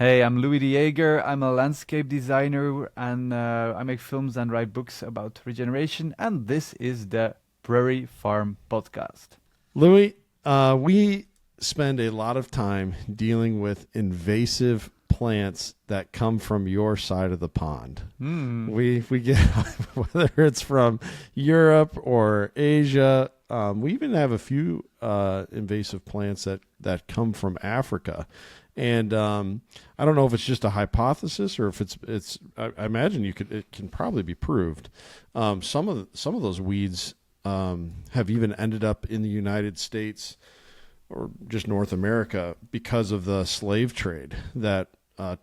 Hey, I'm Louis Jaeger. I'm a landscape designer and I make films and write books about regeneration. And this is the Prairie Farm Podcast. Louis, we spend a lot of time dealing with invasive plants that come from your side of the pond. We get whether it's from Europe or Asia. We even have a few invasive plants that come from Africa. And I don't know if it's just a hypothesis or if it's. I imagine it can probably be proved. Some of those weeds have even ended up in the United States or just North America because of the slave trade that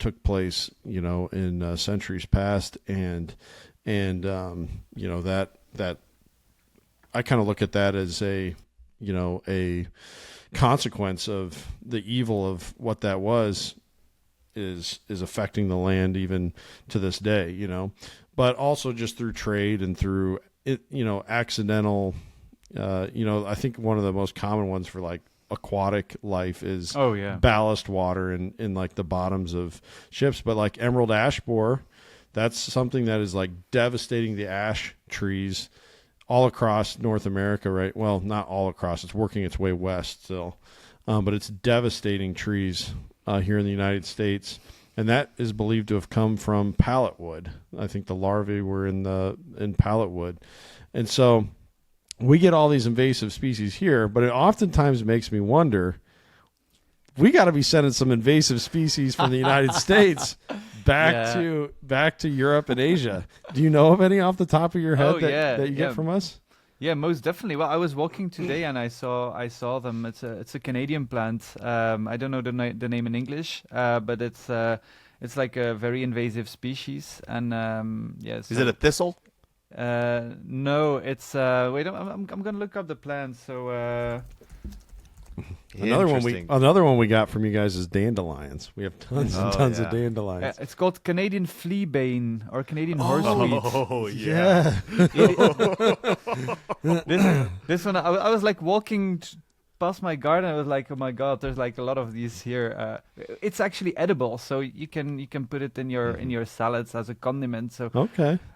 took place, in centuries past, and that I kind of look at that as a consequence of the evil of what that was is affecting the land even to this day, but also just through trade and through it, accidental, I think one of the most common ones for like aquatic life is ballast water in like the bottoms of ships. But like emerald ash borer, that's something that is like devastating the ash trees all across North America, right? Well, not all across. It's working its way west still. But it's devastating trees here in the United States. And that is believed to have come from pallet wood. I think the larvae were in pallet wood. And so we get all these invasive species here, but it oftentimes makes me wonder, we got to be sending some invasive species from the United States back to Europe and Asia. Do you know of any off the top of your head that you get from us? Yeah, most definitely. Well, I was walking today and I saw them. It's a Canadian plant. I don't know the name in English, but it's like a very invasive species. And yes. Is it a thistle? No, it's wait. I'm gonna look up the plant. So. Another one we got from you guys is dandelions. We have tons and tons of dandelions. It's called Canadian fleabane or Canadian horseweed. Oh yeah. This one, I was like walking past my garden. I was like, oh my god, there's like a lot of these here. It's actually edible, so you can put it in your salads as a condiment. So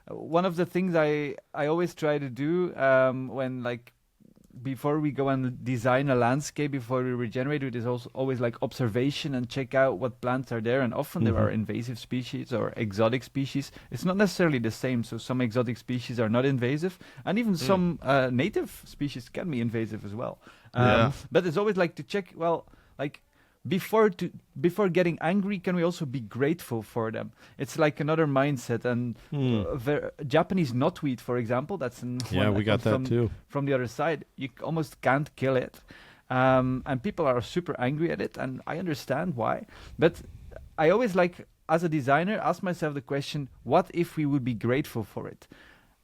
one of the things I always try to do when like before we go and design a landscape, before we regenerate it, is also always like observation and check out what plants are there. And often there are invasive species or exotic species. It's not necessarily the same. So some exotic species are not invasive, and even some native species can be invasive as well. But it's always like to check. Well, like before getting angry, can we also be grateful for them? It's like another mindset. And Japanese knotweed, for example, that's we got that too. From the other side, you almost can't kill it, and people are super angry at it, and I understand why. But I always like, as a designer, ask myself the question: what if we would be grateful for it?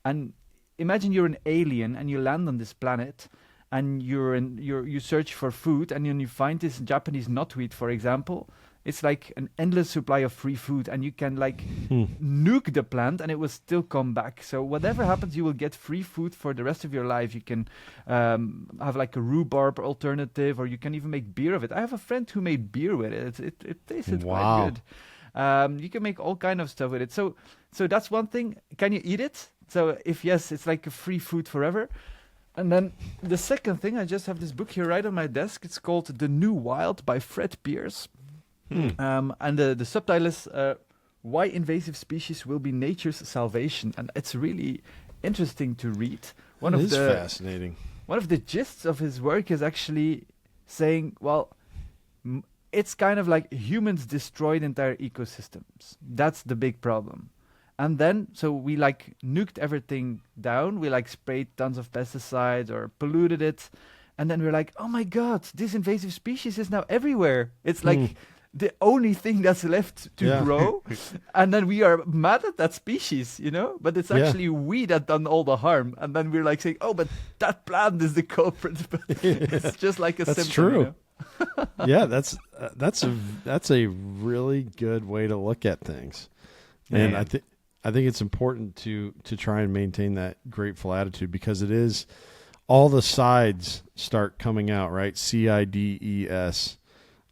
And imagine you're an alien and you land on this planet. And you search for food, and then you find this Japanese knotweed, for example. It's like an endless supply of free food, and you can like nuke the plant, and it will still come back. So whatever happens, you will get free food for the rest of your life. You can have like a rhubarb alternative, or you can even make beer of it. I have a friend who made beer with it. It tasted quite good. You can make all kind of stuff with it. So that's one thing. Can you eat it? So if yes, it's like a free food forever. And then the second thing, I just have this book here right on my desk. It's called The New Wild by Fred Pierce. And the subtitle is Why Invasive Species Will Be Nature's Salvation. And it's really interesting to read. It is fascinating. One of the gists of his work is actually saying, well, it's kind of like humans destroyed entire ecosystems. That's the big problem. And then, so we like nuked everything down. We like sprayed tons of pesticides or polluted it. And then we're like, oh my God, this invasive species is now everywhere. It's like the only thing that's left to grow. And then we are mad at that species, But it's actually we that done all the harm. And then we're like saying, oh, but that plant is the culprit. But it's just like a symptom. True. Yeah, that's a really good way to look at things. And I think it's important to try and maintain that grateful attitude, because it is all the sides start coming out, right? CIDES.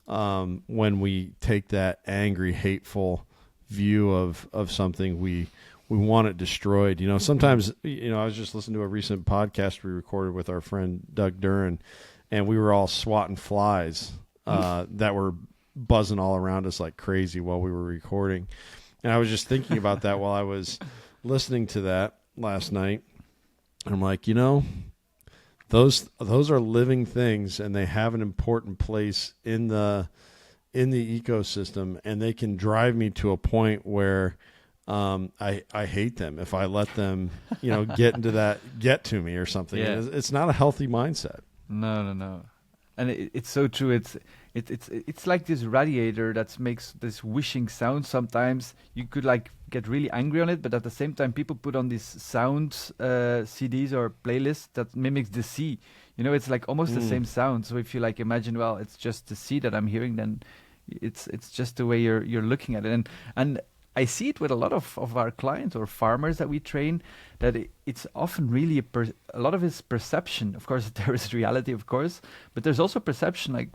when we take that angry, hateful view of something, we want it destroyed. Sometimes, I was just listening to a recent podcast we recorded with our friend Doug Duran, and we were all swatting flies that were buzzing all around us like crazy while we were recording. And I was just thinking about that while I was listening to that last night. And I'm like, those are living things, and they have an important place in the ecosystem, and they can drive me to a point where I hate them if I let them, get to me or something. Yeah. It's not a healthy mindset. No. And it's so true. It's like this radiator that makes this whooshing sound. Sometimes you could like get really angry on it, but at the same time, people put on these sound CDs or playlists that mimics the sea. It's like almost the same sound. So if you like imagine, well, it's just the sea that I'm hearing, then it's just the way you're looking at it. And I see it with a lot of our clients or farmers that we train, that it's often really a lot of it's perception. Of course, there is reality, of course, but there's also perception. Like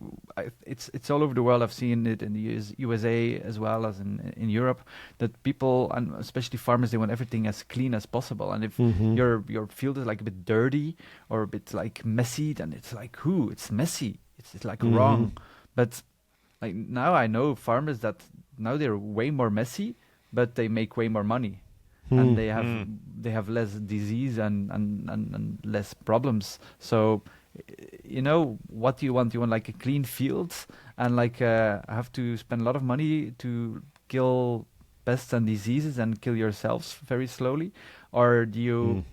it's all over the world. I've seen it in the USA as well as in Europe, that people, and especially farmers, they want everything as clean as possible. And if your field is like a bit dirty or a bit like messy, then it's like, it's messy. It's like wrong. But like now I know farmers that now they're way more messy, but they make way more money, and they have less disease and less problems. So, what do you want? You want like a clean field, and like have to spend a lot of money to kill pests and diseases and kill yourselves very slowly, or do you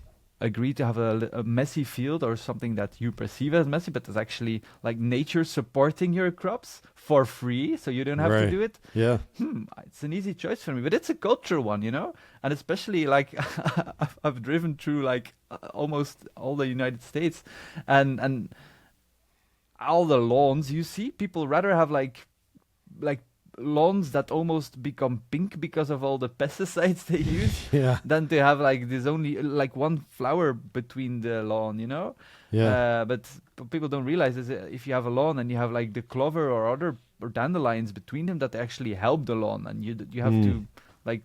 agree to have a messy field or something that you perceive as messy, but is actually like nature supporting your crops for free, so you don't have to do it? Yeah. It's an easy choice for me, but it's a cultural one, and especially like I've driven through like almost all the United States, and all the lawns you see, people rather have like lawns that almost become pink because of all the pesticides they use than to have like this only like one flower between the lawn, but people don't realize is if you have a lawn and you have like the clover or dandelions between them, that they actually help the lawn, and you have to like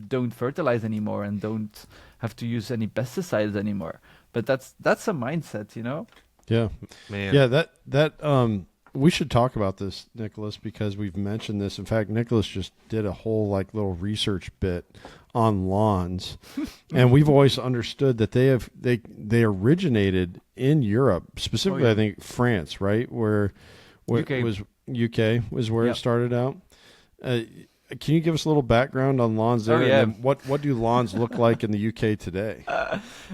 don't fertilize anymore and don't have to use any pesticides anymore. But that's a mindset, Yeah, man. Yeah, that we should talk about this, Nicholas, because we've mentioned this. In fact, Nicholas just did a whole like little research bit on lawns, and we've always understood that they originated in Europe, specifically I think France, right? Where UK. UK was where it started out. Can you give us a little background on lawns there? Yeah. And then what do lawns look like in the UK today?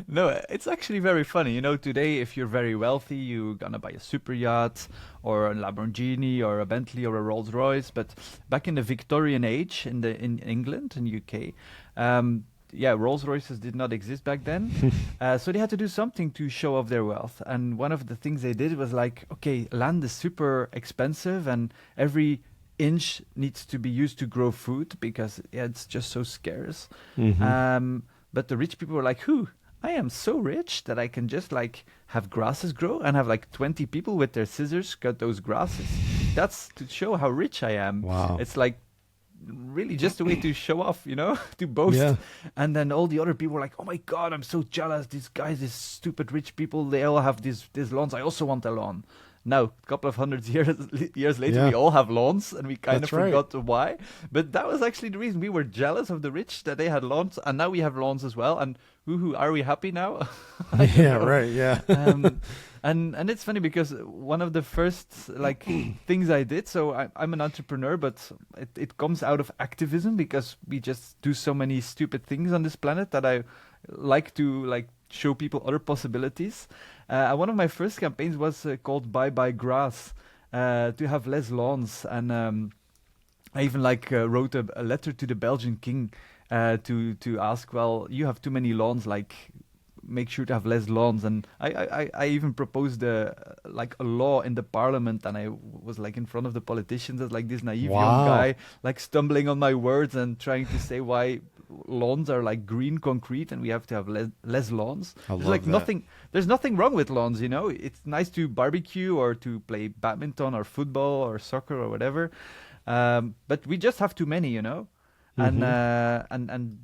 No, it's actually very funny. Today, if you're very wealthy, you're gonna buy a super yacht or a Lamborghini or a Bentley or a Rolls Royce. But back in the Victorian age, in England and UK, Rolls Royces did not exist back then. So they had to do something to show off their wealth. And one of the things they did was like, okay, land is super expensive, and every inch needs to be used to grow food because it's just so scarce. But the rich people were like, I am so rich that I can just like have grasses grow and have like 20 people with their scissors cut those grasses. That's to show how rich I am. Wow. It's like really just a way to show off, to boast. Yeah. And then all the other people were like, oh my God, I'm so jealous. These guys, these stupid rich people, they all have these lawns. I also want a lawn. Now, a couple of hundred years later, we all have lawns, and we kind of forgot why. But that was actually the reason. We were jealous of the rich that they had lawns, and now we have lawns as well. And are we happy now? Yeah. And it's funny because one of the first like things I did. So I'm an entrepreneur, but it comes out of activism because we just do so many stupid things on this planet that I like to like show people other possibilities. One of my first campaigns was called Bye Bye Grass, to have less lawns, and I even wrote a letter to the Belgian king to ask, well, you have too many lawns, like make sure to have less lawns. And I even proposed a law in the parliament, and I was like in front of the politicians as like this naive young guy, like stumbling on my words and trying to say why lawns are like green concrete and we have to have less lawns. I There's love like that. there's nothing wrong with lawns, you know. It's nice to barbecue or to play badminton or football or soccer or whatever. But we just have too many, you know. And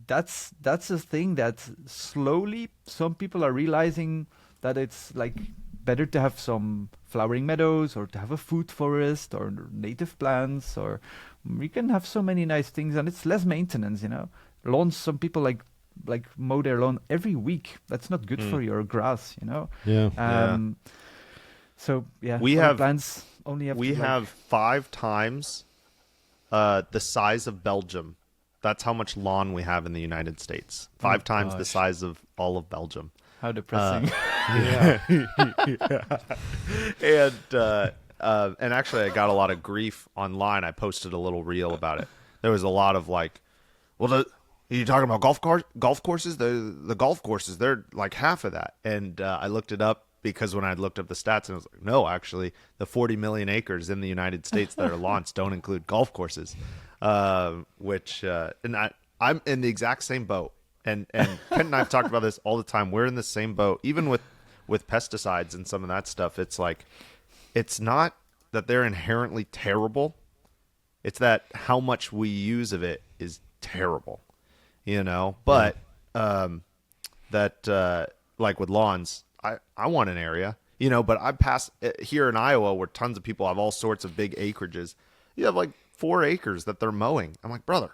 that's a thing that slowly some people are realizing that it's like better to have some flowering meadows or to have a food forest or native plants, or we can have so many nice things and it's less maintenance, you know. Lawns, some people like mow their lawn every week. That's not good for your grass, you know. Yeah. So yeah, We other have- plants only have We to, like, have 5 times the size of Belgium. That's how much lawn we have in the United States. 5 times the gosh. size of all of Belgium. how depressing. And actually, I got a lot of grief online. I posted a little reel about it. There was a lot of like, well, are you talking about golf courses? The golf courses, they're like half of that. And I looked it up because when I looked up the stats, and I was like, no, actually, the 40 million acres in the United States that are lawns don't include golf courses. And I'm in the exact same boat. And Kent and I've talked about this all the time. We're in the same boat, even with pesticides and some of that stuff. It's like, it's not that they're inherently terrible. It's that how much we use of it is terrible, you know. But like with lawns, I want an area, you know. But I pass here in Iowa where tons of people have all sorts of big acreages. You have like 4 acres that they're mowing. I'm like, brother,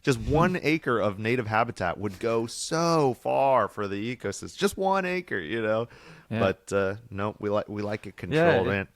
just 1 acre of native habitat would go so far for the ecosystem. Just 1 acre, you know. Yeah. But no, we like it controlled, man.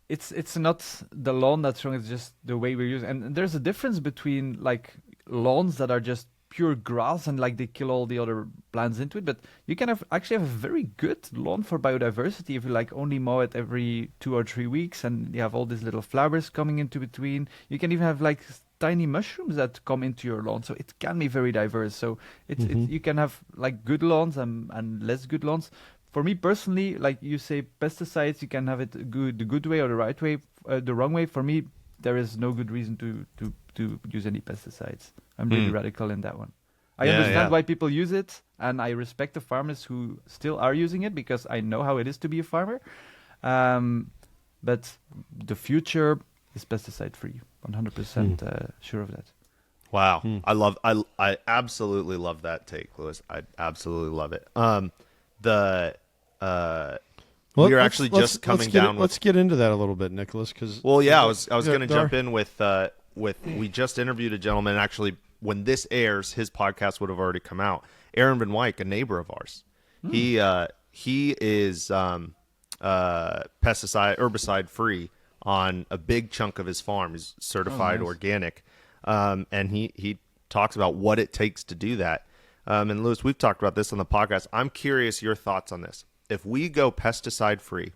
It's not the lawn that's wrong. It's just the way we're using. And there's a difference between like lawns that are just pure grass and like they kill all the other plants into it. But you can actually have a very good lawn for biodiversity if you like only mow it every 2 or 3 weeks, and you have all these little flowers coming into between. You can even have like tiny mushrooms that come into your lawn, so it can be very diverse. So you can have like good lawns and less good lawns. For me personally, like you say, pesticides, you can have it the good way or the right way, the wrong way. For me, there is no good reason to use any pesticides. I'm really radical in that one. I understand why people use it, and I respect the farmers who still are using it because I know how it is to be a farmer. But the future is pesticide free. 100% sure of that. Wow. I absolutely love that take, Lewis. I absolutely love it. We are actually just coming down. Let's get into that a little bit, Nicholas. Because Well, yeah, I was going to jump in with we just interviewed a gentleman. Actually, when this airs, his podcast would have already come out. Aaron Van Wyk, a neighbor of ours. He is herbicide free on a big chunk of his farm. He's certified organic, and he talks about what it takes to do that. And Lewis, we've talked about this on the podcast. I'm curious your thoughts on this. If we go pesticide free,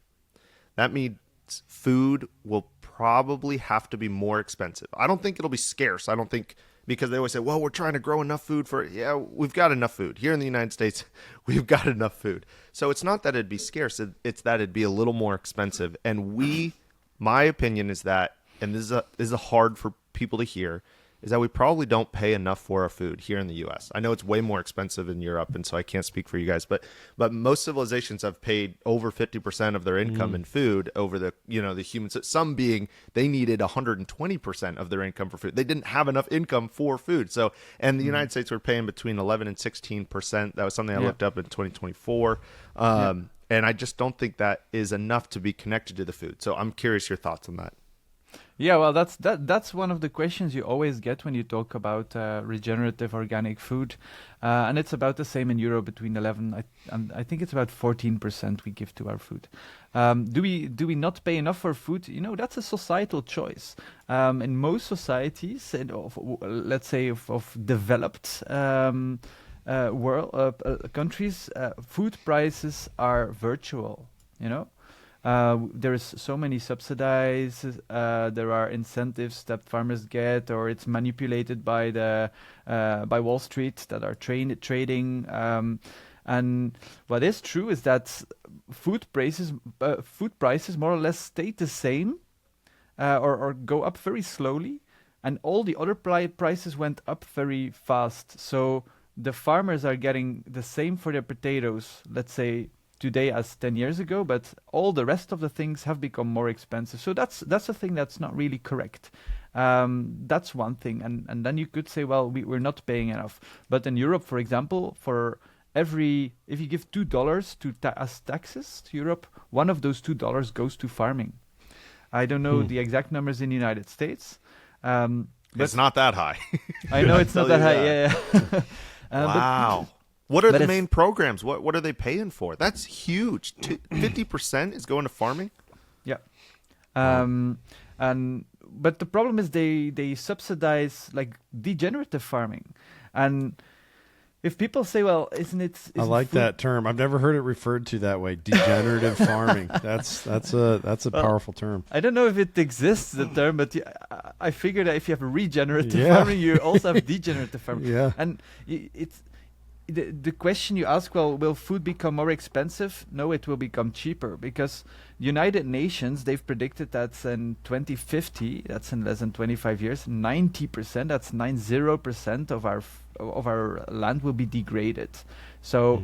that means food will probably have to be more expensive. I don't think it'll be scarce. I don't think, because they always say, well, we're trying to grow enough food for, yeah, we've got enough food. Here in the United States, we've got enough food. So it's not that it'd be scarce. It's that it'd be a little more expensive. And my opinion is that, and this is hard for people to hear, is that we probably don't pay enough for our food here in the U.S. I know it's way more expensive in Europe, and so I can't speak for you guys, but most civilizations have paid over 50% of their income in food over the humans. Some being they needed 120% of their income for food. They didn't have enough income for food. So, and the United States were paying between 11 and 16%. That was something I looked up in 2024. And I just don't think that is enough to be connected to the food. So I'm curious your thoughts on that. Yeah, well, that's one of the questions you always get when you talk about regenerative organic food, and it's about the same in Europe, between 11 and I think it's about 14% we give to our food. Do we not pay enough for food? You know, that's a societal choice. In most societies, let's say of developed world countries, food prices are virtual. You know. There is so many subsidies. There are incentives that farmers get, or it's manipulated by by Wall Street that are trading. And what is true is that food prices more or less stay the same, or go up very slowly. and all the other prices went up very fast. So the farmers are getting the same for their potatoes, let's say today as 10 years ago, but all the rest of the things have become more expensive. So that's a thing that's not really correct. That's one thing. And then you could say, well, we're not paying enough. But in Europe, for example, if you give $2 as taxes to Europe, one of those $2 goes to farming. I don't know the exact numbers in the United States. It's not that high. I know it's not that high. Yeah. Wow. What are the main programs? What are they paying for? That's huge. 50% is going to farming? Yeah. But the problem is they subsidize like degenerative farming. And if people say, well, isn't I like that term. I've never heard it referred to that way. Degenerative farming. That's a powerful term. I don't know if it exists, the term, but I figured that if you have regenerative farming, you also have degenerative farming. Yeah. And it's the question you ask, well, will food become more expensive? No, it will become cheaper, because United Nations, they've predicted that in 2050, that's in less than 25 years, 90%, that's 90% of our land will be degraded. So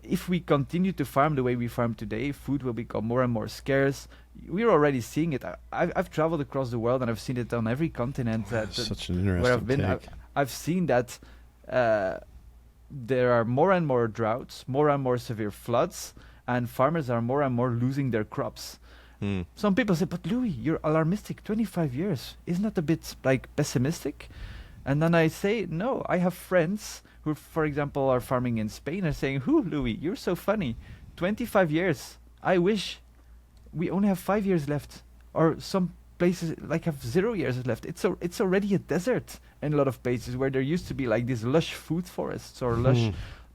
if we continue to farm the way we farm today, food will become more and more scarce. We're already seeing it. I've traveled across the world and I've seen it on every continent. Such an interesting where I've been. take. I've seen that there are more and more droughts, more and more severe floods, and farmers are more and more losing their crops. Some people say, but Louis, you're alarmistic, 25 years. Isn't that a bit like pessimistic? And then I say, no, I have friends who, for example, are farming in Spain are saying, Louis, you're so funny. 25 years. I wish we only have 5 years left. Or some places like have 0 years left. It's already a desert in a lot of places where there used to be like these lush food forests or lush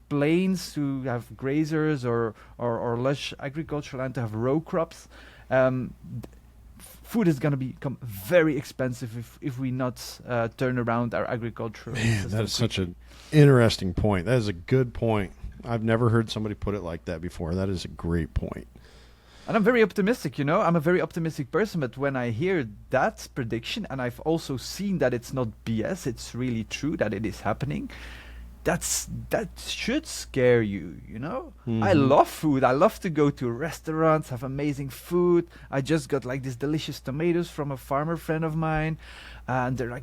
plains to have grazers or lush agricultural land to have row crops. Food is going to become very expensive if we not turn around our agricultural system. That is such an interesting point. That is a good point. I've never heard somebody put it like that before. That is a great point. And I'm very optimistic, I'm a very optimistic person, but when I hear that prediction, and I've also seen that it's not BS, it's really true that it is happening, that should scare you, I love food. I love to go to restaurants, have amazing food. I just got like these delicious tomatoes from a farmer friend of mine, and their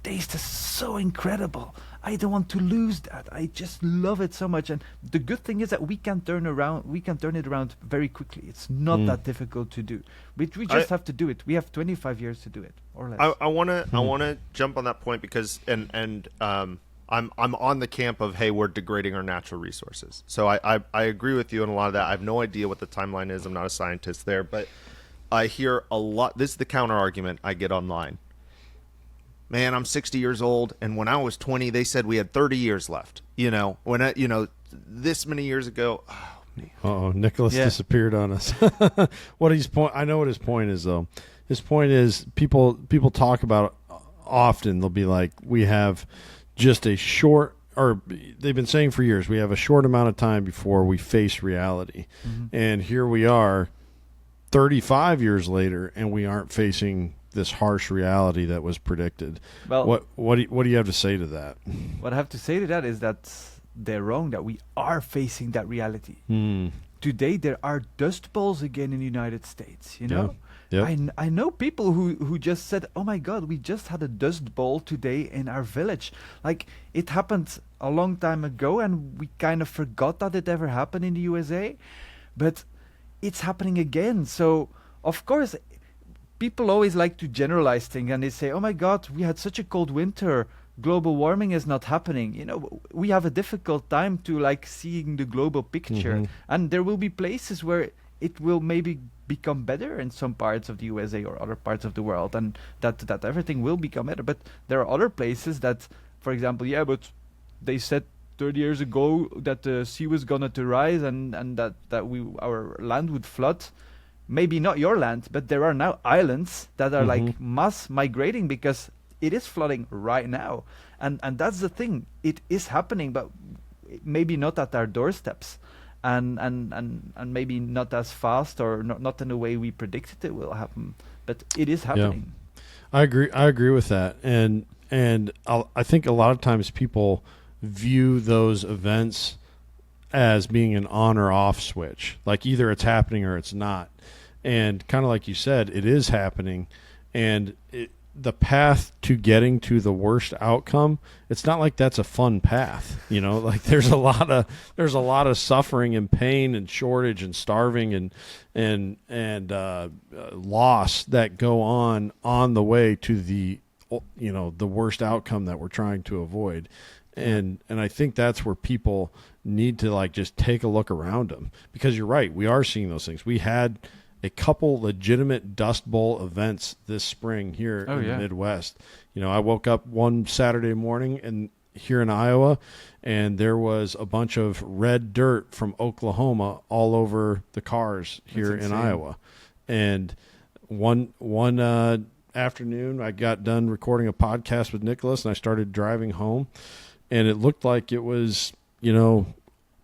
taste is so incredible. I don't want to lose that. I just love it so much. And the good thing is that we can turn it around very quickly. It's not that difficult to do. We just have to do it. We have 25 years to do it, or less. I wanna jump on that point because I'm on the camp of, hey, we're degrading our natural resources. So I agree with you on a lot of that. I have no idea what the timeline is. I'm not a scientist there, but I hear a lot. This is the counter argument I get online. Man, I'm 60 years old, and when I was 20, they said we had 30 years left. This many years ago. Oh, man. Oh, Nicholas disappeared on us. I know what his point is, though. His point is people talk about it often. They'll be like, we have just a short, or they've been saying for years, we have a short amount of time before we face reality. And here we are 35 years later, and we aren't facing this harsh reality that was predicted. Well, what do you have to say to that? What I have to say to that is that they're wrong, that we are facing that reality. Today there are dust bowls again in the United States, Yep. I know people who just said, oh my God, we just had a dust bowl today in our village. Like, it happened a long time ago and we kind of forgot that it ever happened in the USA, but it's happening again. So of course people always like to generalize things, and they say, oh my God, we had such a cold winter, global warming is not happening. We have a difficult time to seeing the global picture, and there will be places where it will maybe become better in some parts of the USA or other parts of the world, and that everything will become better. But there are other places that, for example, but they said 30 years ago that the sea was going to rise and that our land would flood. Maybe not your land, but there are now islands that are mass migrating because it is flooding right now. And that's the thing. It is happening, but maybe not at our doorsteps. And maybe not as fast or not in the way we predicted it will happen. But it is happening. I agree with that, and I think a lot of times people view those events as being an on or off switch, like either it's happening or it's not. And kind of like you said, it is happening, and the path to getting to the worst outcome, it's not like that's a fun path, like there's a lot of suffering and pain and shortage and starving and loss that go on the way to the the worst outcome that we're trying to avoid. And I think that's where people need to like just take a look around them, because you're right, we are seeing those things. We had a couple legitimate Dust Bowl events this spring here in the Midwest. I woke up one Saturday morning and here in Iowa, and there was a bunch of red dirt from Oklahoma all over the cars here in Iowa. And one afternoon, I got done recording a podcast with Nicholas, and I started driving home, and it looked like it was,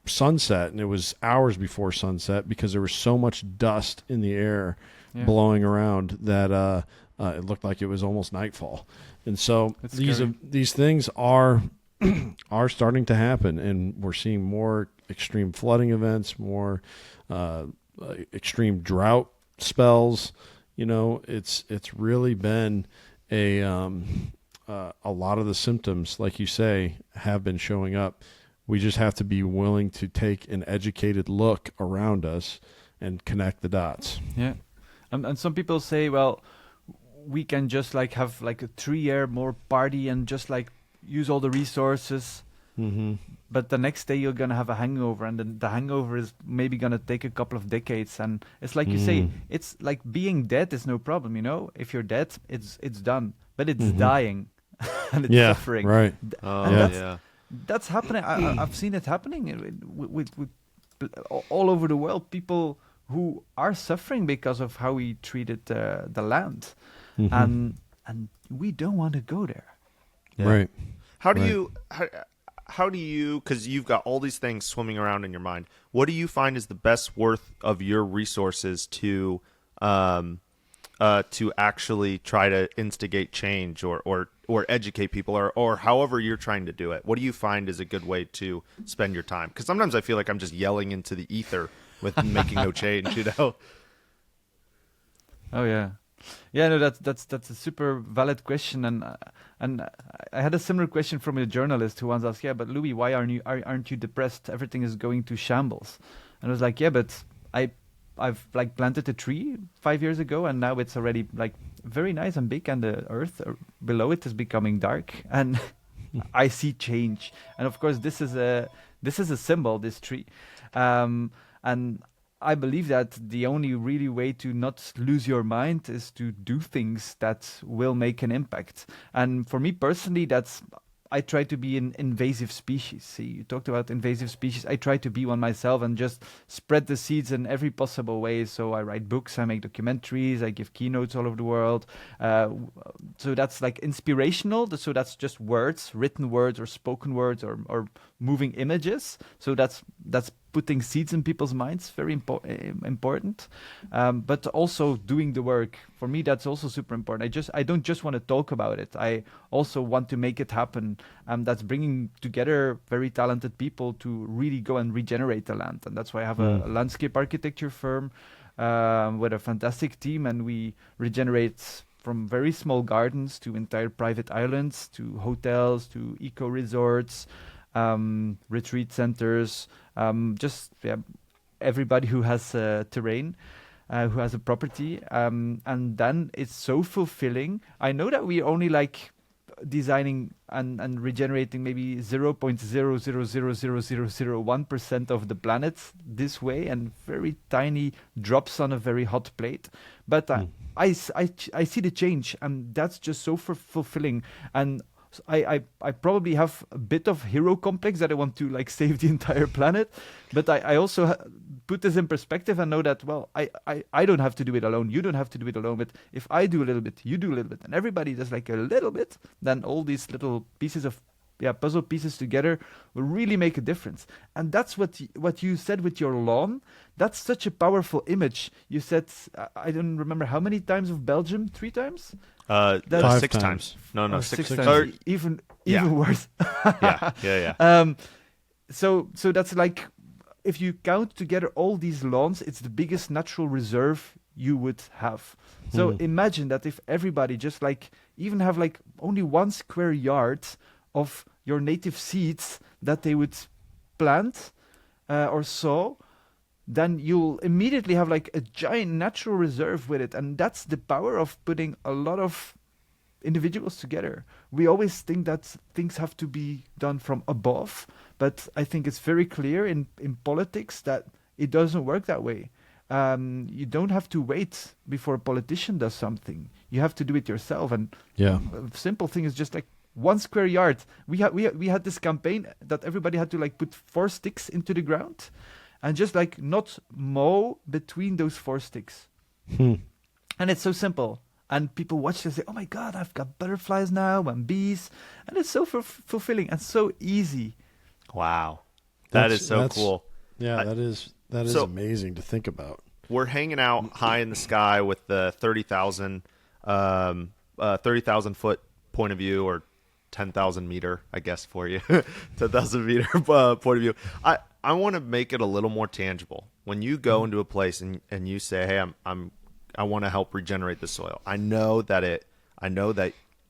sunset, and it was hours before sunset because there was so much dust in the air blowing around that it looked like it was almost nightfall. And so these things are starting to happen, and we're seeing more extreme flooding events, more extreme drought spells. It's really been a lot of the symptoms, like you say, have been showing up. We just have to be willing to take an educated look around us and connect the dots. Yeah. And some people say, well, we can just like have like a 3-year more party and just like use all the resources. Mm-hmm. But the next day you're going to have a hangover, and the hangover is maybe going to take a couple of decades. And it's like you say, it's like being dead is no problem, If you're dead, it's done. But it's dying and it's suffering. Right. That's happening. I've seen it happening with all over the world. People who are suffering because of how we treated the land, and we don't want to go there. Yeah. Right. How do you? Because you've got all these things swimming around in your mind. What do you find is the best worth of your resources to actually try to instigate change or educate people or however you're trying to do it? What do you find is a good way to spend your time? Because sometimes I feel like I'm just yelling into the ether with making no change, Oh yeah. Yeah, no, that's a super valid question, and I had a similar question from a journalist who once asked, "Yeah, but Louis, why aren't you depressed? Everything is going to shambles." And I was like, "Yeah, but I've like planted a tree 5 years ago, and now it's already like very nice and big, and the earth below it is becoming dark, and I see change. And of course, this is a symbol, this tree, and I believe that the only really way to not lose your mind is to do things that will make an impact. And for me personally, I try to be an invasive species. See, you talked about invasive species. I try to be one myself and just spread the seeds in every possible way. So I write books, I make documentaries, I give keynotes all over the world. So that's like inspirational. So that's just words, written words or spoken words or moving images. So that's putting seeds in people's minds, very important. But also doing the work. For me, that's also super important. I don't just want to talk about it. I also want to make it happen. That's bringing together very talented people to really go and regenerate the land. And that's why I have a landscape architecture firm with a fantastic team, and we regenerate from very small gardens to entire private islands, to hotels, to eco resorts, retreat centers, everybody who has terrain, who has a property, and then it's so fulfilling. I know that we only like designing and regenerating maybe 0.0000001% of the planet this way, and very tiny drops on a very hot plate. But I see the change, and that's just so fulfilling. And I probably have a bit of hero complex that I want to like save the entire planet, but I also put this in perspective and know that, well, I don't have to do it alone. You don't have to do it alone. But if I do a little bit, you do a little bit, and everybody does like a little bit, then all these little pieces of puzzle pieces together will really make a difference. And that's what you said with your lawn. That's such a powerful image. You said, I don't remember how many times of Belgium, 3 times? That's 5 6 times. times. No, Or 6 times. Or- Even Yeah. worse. yeah. So that's like, if you count together all these lawns, it's the biggest natural reserve you would have. So imagine that if everybody just like even have like only 1 square yard of your native seeds that they would plant or sow, then you'll immediately have like a giant natural reserve with it. And that's the power of putting a lot of individuals together. We always think that things have to be done from above, but I think it's very clear in politics that it doesn't work that way. You don't have to wait before a politician does something. You have to do it yourself. And Yeah. a simple thing is just like 1 square yard. We had this campaign that everybody had to like put 4 sticks into the ground and just like not mow between those 4 sticks. And it's so simple. And people watch this and say, oh my God, I've got butterflies now and bees. And it's so fulfilling and so easy. Wow. That That's- is so that's- cool. Yeah, I- that is so- amazing to think about. We're hanging out high in the sky with the 30,000 foot point of view, or 10,000 meter, I guess, for you, 10,000 meter point of view. I want to make it a little more tangible. When you go into a place and you say, hey, I want to help regenerate the soil. I know that it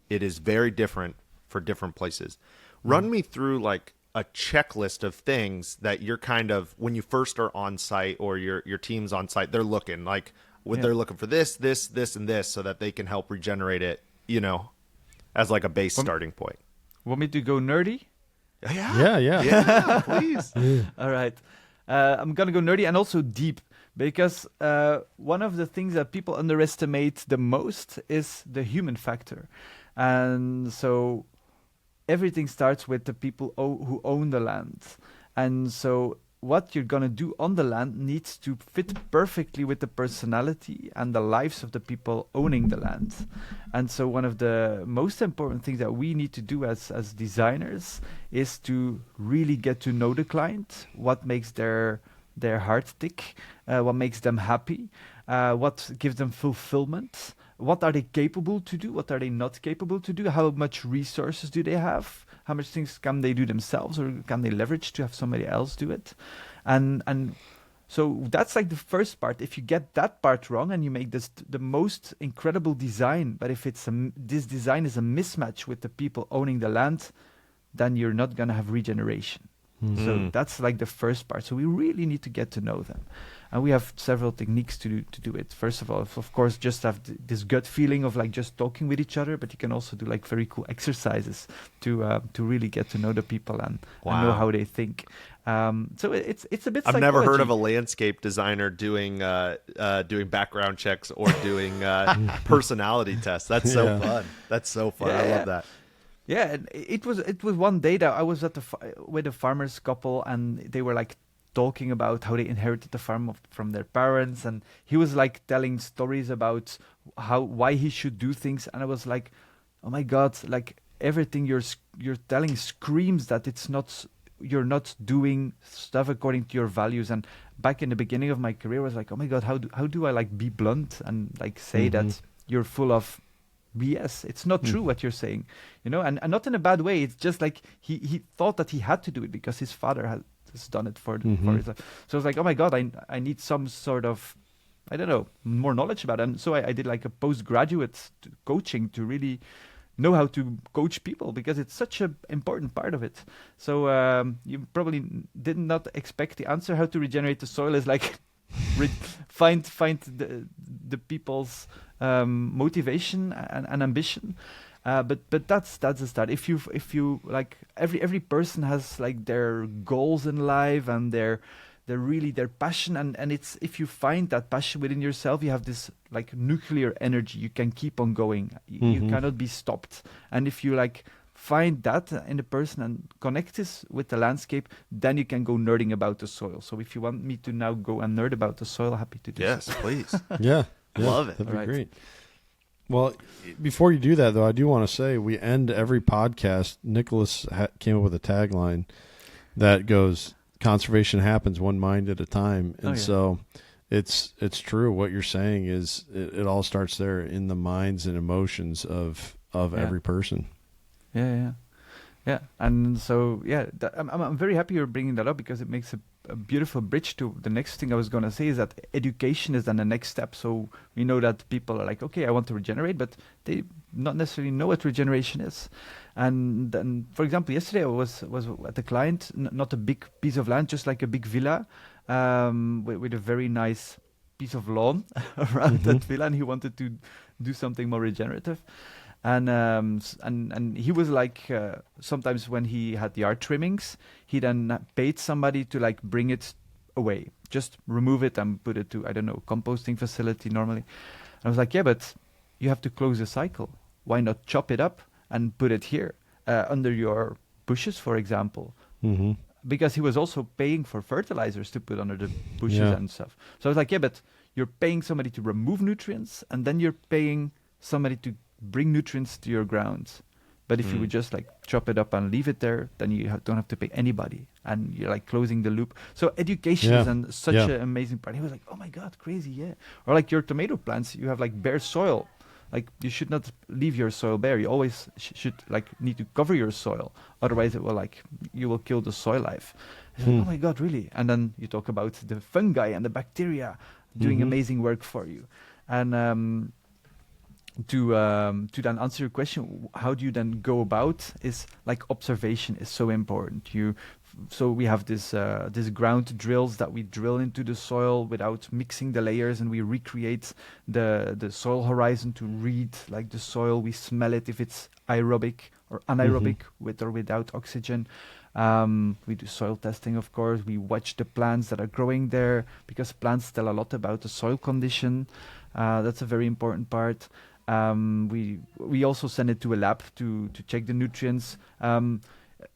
is very different for different places. Run me through like a checklist of things that you're kind of, when you first are on site or your team's on site, they're looking like, they're looking for this, and this, so that they can help regenerate it, as like a base starting point. Want me to go nerdy? Yeah. Yeah, please. All right. I'm going to go nerdy and also deep, because one of the things that people underestimate the most is the human factor. And so everything starts with the people who own the land. And so what you're going to do on the land needs to fit perfectly with the personality and the lives of the people owning the land. And so one of the most important things that we need to do as designers is to really get to know the client, what makes their heart tick, what makes them happy, what gives them fulfillment, what are they capable to do, what are they not capable to do, how much resources do they have, how much things can they do themselves or can they leverage to have somebody else do it. And so that's like the first part. If you get that part wrong and you make this the most incredible design, but if this design is a mismatch with the people owning the land, then you're not going to have regeneration. So that's like the first part. So we really need to get to know them. And we have several techniques to do it. First of all, of course, just have this gut feeling of like just talking with each other, but you can also do like very cool exercises to really get to know the people and know how they think. So it's a bit I've never heard of a psychology. landscape designer doing background checks or doing personality tests. That's so fun. That's so fun. I love that. Yeah, and it was one day that I was at with a farmer's couple, and they were like talking about how they inherited the farm from their parents, and he was like telling stories about why he should do things, and I was like, oh my God, like everything you're telling screams that you're not doing stuff according to your values. And back in the beginning of my career, I was like, oh my God, how do I like be blunt and like say that you're full of BS? It's not true what you're saying, and not in a bad way. It's just like he thought that he had to do it because his father has done it for his life. So I was like, oh my God, I need some sort of, I don't know, more knowledge about it. And so I did like a postgraduate coaching to really know how to coach people, because it's such an important part of it. So you probably did not expect the answer how to regenerate the soil is like find the people's motivation and ambition, but that's the start. If you like, every person has like their goals in life and their passion, and it's, if you find that passion within yourself, you have this like nuclear energy. You can keep on going. You cannot be stopped. And if you like find that in the person and connect this with the landscape, then you can go nerding about the soil. So if you want me to now go and nerd about the soil, happy to do Yes, so. please. Yeah. Love it. That'd be Alright. great. Well, before you do that, though, I do want to say we end every podcast. Nicholas came up with a tagline that goes, "Conservation happens one mind at a time," and so it's true. What you're saying is it all starts there in the minds and emotions of every person. Yeah, and so I'm very happy you're bringing that up because it makes a beautiful bridge to the next thing I was going to say is that education is then the next step. So we know that people are like, okay, I want to regenerate, but they not necessarily know what regeneration is. And then, for example, yesterday I was at a client, not a big piece of land, just like a big villa with a very nice piece of lawn around that villa, and he wanted to do something more regenerative. And he was like, sometimes when he had yard trimmings, he then paid somebody to like bring it away, just remove it and put it to, I don't know, composting facility normally. And I was like, yeah, but you have to close the cycle. Why not chop it up and put it here under your bushes, for example? Mm-hmm. Because he was also paying for fertilizers to put under the bushes and stuff. So I was like, yeah, but you're paying somebody to remove nutrients, and then you're paying somebody to bring nutrients to your ground. But if you would just like chop it up and leave it there, then you don't have to pay anybody, and you're like closing the loop. So education is such an amazing part. He was like, oh my God, crazy, yeah. Or like your tomato plants, you have like bare soil. Like you should not leave your soil bare. You always should like need to cover your soil. Otherwise it will like, you will kill the soil life. Like, oh my God, really? And then you talk about the fungi and the bacteria doing amazing work for you. And to then answer your question, how do you then go about is like observation is so important. So we have this ground drills that we drill into the soil without mixing the layers, and we recreate the soil horizon to read like the soil. We smell it if it's aerobic or anaerobic with or without oxygen. We do soil testing, of course. We watch the plants that are growing there because plants tell a lot about the soil condition. That's a very important part. We also send it to a lab to check the nutrients.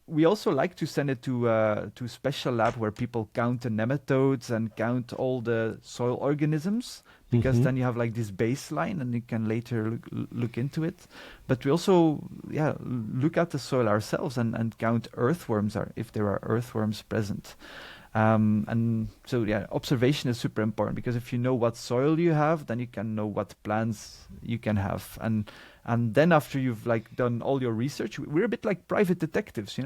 We also like to send it to a special lab where people count the nematodes and count all the soil organisms, because then you have like this baseline and you can later look into it. But we also look at the soil ourselves and count earthworms if there are earthworms present. And so observation is super important, because if you know what soil you have, then you can know what plants you can have. And then after you've like done all your research, we're a bit like private detectives,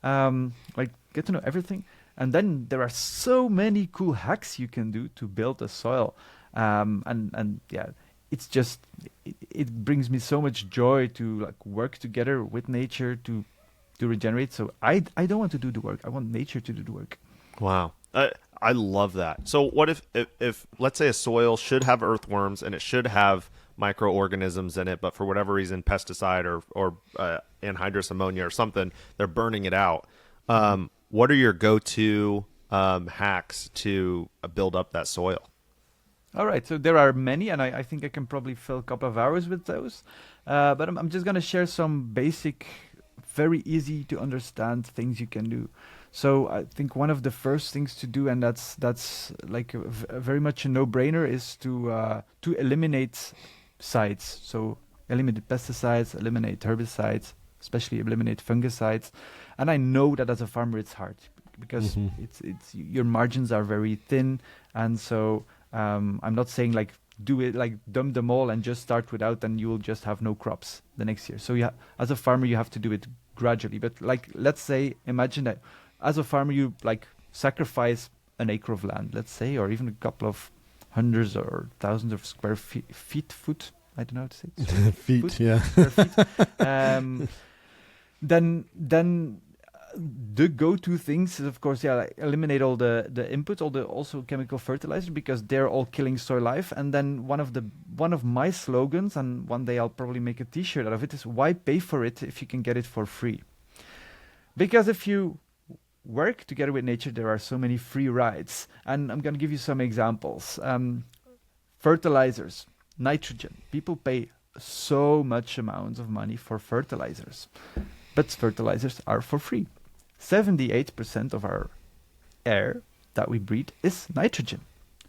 like get to know everything. And then there are so many cool hacks you can do to build a soil. It's just, it brings me so much joy to like work together with nature to regenerate. So I don't want to do the work. I want nature to do the work. Wow. I love that. So what if let's say a soil should have earthworms and it should have microorganisms in it, but for whatever reason, pesticide or anhydrous ammonia or something, they're burning it out. What are your go-to hacks to build up that soil? All right. So there are many, and I think I can probably fill a couple of hours with those. But I'm just going to share some basic, very easy to understand things you can do. So I think one of the first things to do, and that's like very much a no-brainer, is to eliminate sites. So eliminate pesticides, eliminate herbicides, especially eliminate fungicides. And I know that as a farmer it's hard, because it's your margins are very thin, and so I'm not saying like do it like dump them all and just start without, and you will just have no crops the next year. So as a farmer you have to do it gradually. But like let's say, imagine that as a farmer you like sacrifice an acre of land, let's say, or even a couple of hundreds or thousands of square foot. I don't know how to say it. Feet, Foot? yeah. Feet. Then the go-to things is, of course, like eliminate all the inputs, all the also chemical fertilizer, because they're all killing soil life. And then one of my slogans, and one day I'll probably make a T-shirt out of it, is why pay for it if you can get it for free? Because if you work together with nature, there are so many free rides, and I'm going to give you some examples. Fertilizers, nitrogen. People pay so much amounts of money for fertilizers, but fertilizers are for free. 78% of our air that we breathe is nitrogen.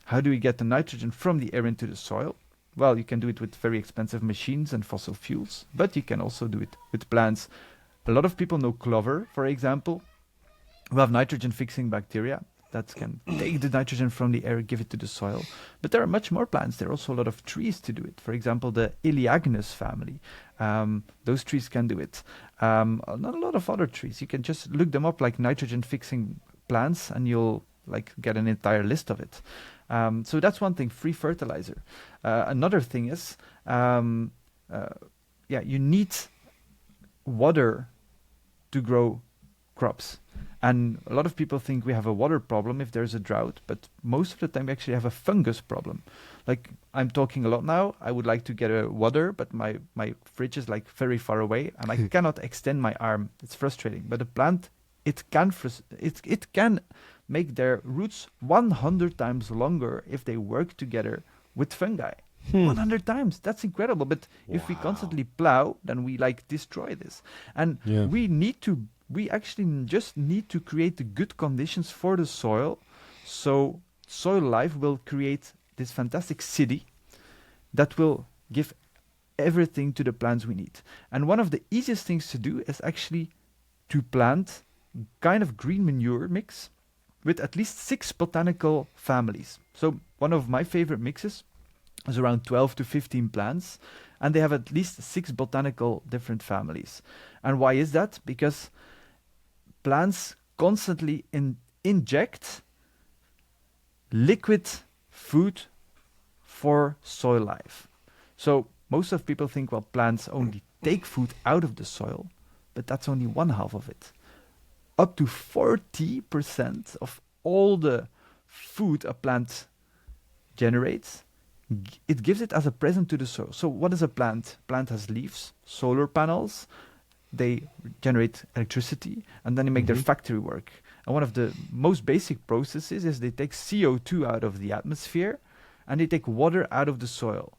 How do we get the nitrogen from the air into the soil? well, you can do it with very expensive machines and fossil fuels, but you can also do it with plants. A lot of people know clover, for example, who have nitrogen-fixing bacteria that can take the nitrogen from the air, give it to the soil. But there are much more plants. There are also a lot of trees to do it. For example, the Elaeagnus family. Those trees can do it. Not a lot of other trees. You can just look them up like nitrogen-fixing plants, and you'll like get an entire list of it. So that's one thing, free fertilizer. Another thing is, you need water to grow crops. And a lot of people think we have a water problem if there's a drought, but most of the time we actually have a fungus problem. Like, I'm talking a lot now, I would like to get a water, but my fridge is like very far away and I cannot extend my arm. It's frustrating. But a plant, it can make their roots 100 times longer if they work together with fungi. 100 times. That's incredible. But if we constantly plow, then we like destroy this. And we actually just need to create the good conditions for the soil, so soil life will create this fantastic city that will give everything to the plants we need. And one of the easiest things to do is actually to plant kind of green manure mix with at least 6 botanical families. So one of my favorite mixes is around 12 to 15 plants, and they have at least 6 botanical different families. And why is that? Because plants constantly inject liquid food for soil life. So most of people think, well, plants only take food out of the soil, but that's only one half of it. Up to 40% of all the food a plant generates, it gives it as a present to the soil. So what is a plant? Plant has leaves, solar panels, they generate electricity, and then they make their factory work. And one of the most basic processes is they take CO2 out of the atmosphere and they take water out of the soil.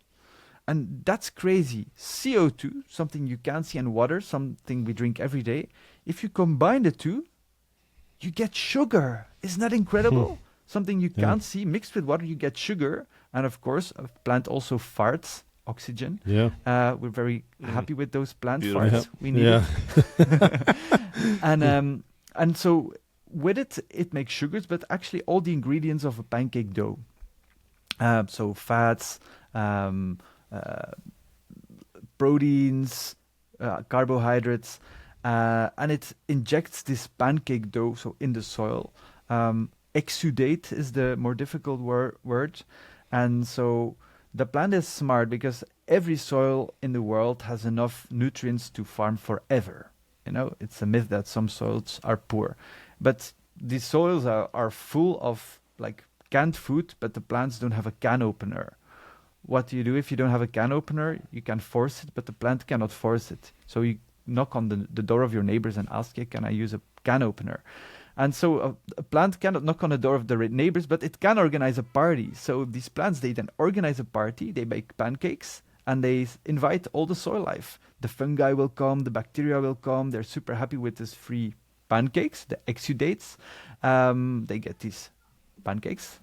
And that's crazy. CO2, something you can't see, and water, something we drink every day. If you combine the two, you get sugar. Isn't that incredible? Something you can't see, mixed with water, you get sugar. And of course, a plant also farts oxygen. Yeah. We're very happy with those plant Beautiful. farts. We need it. And so with it makes sugars, but actually all the ingredients of a pancake dough. So fats, proteins, carbohydrates, and it injects this pancake dough so in the soil. Exudate is the more difficult word. And so the plant is smart because every soil in the world has enough nutrients to farm forever. You know, it's a myth that some soils are poor. But these soils are full of like canned food, but the plants don't have a can opener. What do you do if you don't have a can opener? You can force it, but the plant cannot force it. So you knock on the door of your neighbors and ask, hey, can I use a can opener? And so a plant cannot knock on the door of the neighbors, but it can organize a party. So these plants, they then organize a party, they bake pancakes, and they invite all the soil life. The fungi will come, the bacteria will come. They're super happy with these free pancakes, the exudates. They get these pancakes,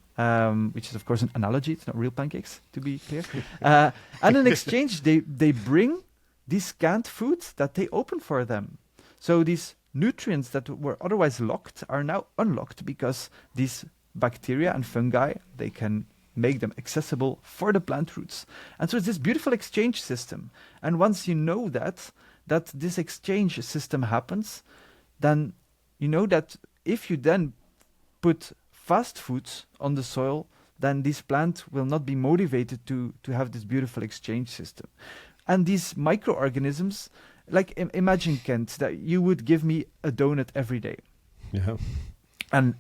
which is, of course, an analogy. It's not real pancakes, to be clear. And in exchange, they bring these canned foods that they open for them. So these nutrients that were otherwise locked are now unlocked because these bacteria and fungi, they can make them accessible for the plant roots. And so it's this beautiful exchange system. And once you know that this exchange system happens, then you know that if you then put fast foods on the soil, then this plant will not be motivated to have this beautiful exchange system. And these microorganisms, like imagine, Kent, that you would give me a donut every day. Yeah. And